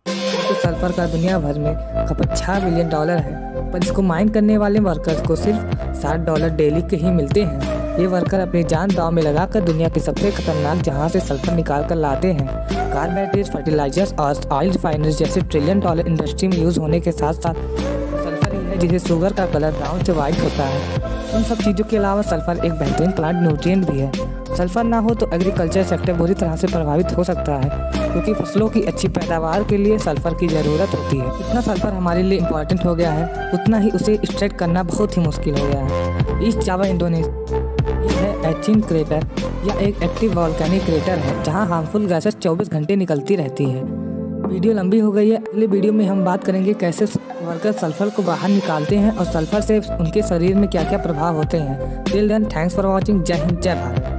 तो सल्फर का दुनिया भर में खपत $6 बिलियन है, पर इसको माइन करने वाले वर्कर्स को सिर्फ $60 डेली के ही मिलते हैं। ये वर्कर अपनी जान दांव में लगाकर दुनिया की सबसे खतरनाक जहां से सल्फर निकाल कर लाते हैं। कार बैटरीज, फर्टिलाइजर्स और ऑयल रिफाइनरीज जैसे $1 ट्रिलियन इंडस्ट्री में यूज होने के साथ साथ सल्फर ही है जिसे शुगर का कलर ब्राउन से वाइट होता है। उन सब चीज़ों के अलावा सल्फर एक बेहतरीन प्लांट न्यूट्रिएंट भी है। सल्फर ना हो तो एग्रीकल्चर सेक्टर बुरी तरह से प्रभावित हो सकता है, क्योंकि फसलों की अच्छी पैदावार के लिए सल्फर की ज़रूरत होती है। जितना सल्फर हमारे लिए इम्पोर्टेंट हो गया है, उतना ही उसे एक्सट्रैक्ट करना बहुत ही मुश्किल हो गया है। ईस्ट जावा इंडोनेशिया है एचिन क्रेटर या एक एक्टिव वॉल्केनिक क्रेटर है, जहां हार्मफुल गैसेस 24 घंटे निकलती रहती है। वीडियो लंबी हो गई है। अगले वीडियो में हम बात करेंगे कैसे वर्कर सल्फर को बाहर निकालते हैं और सल्फर से उनके शरीर में क्या क्या प्रभाव होते हैं। Till then thanks for watching. जय हिंद, जय भारत।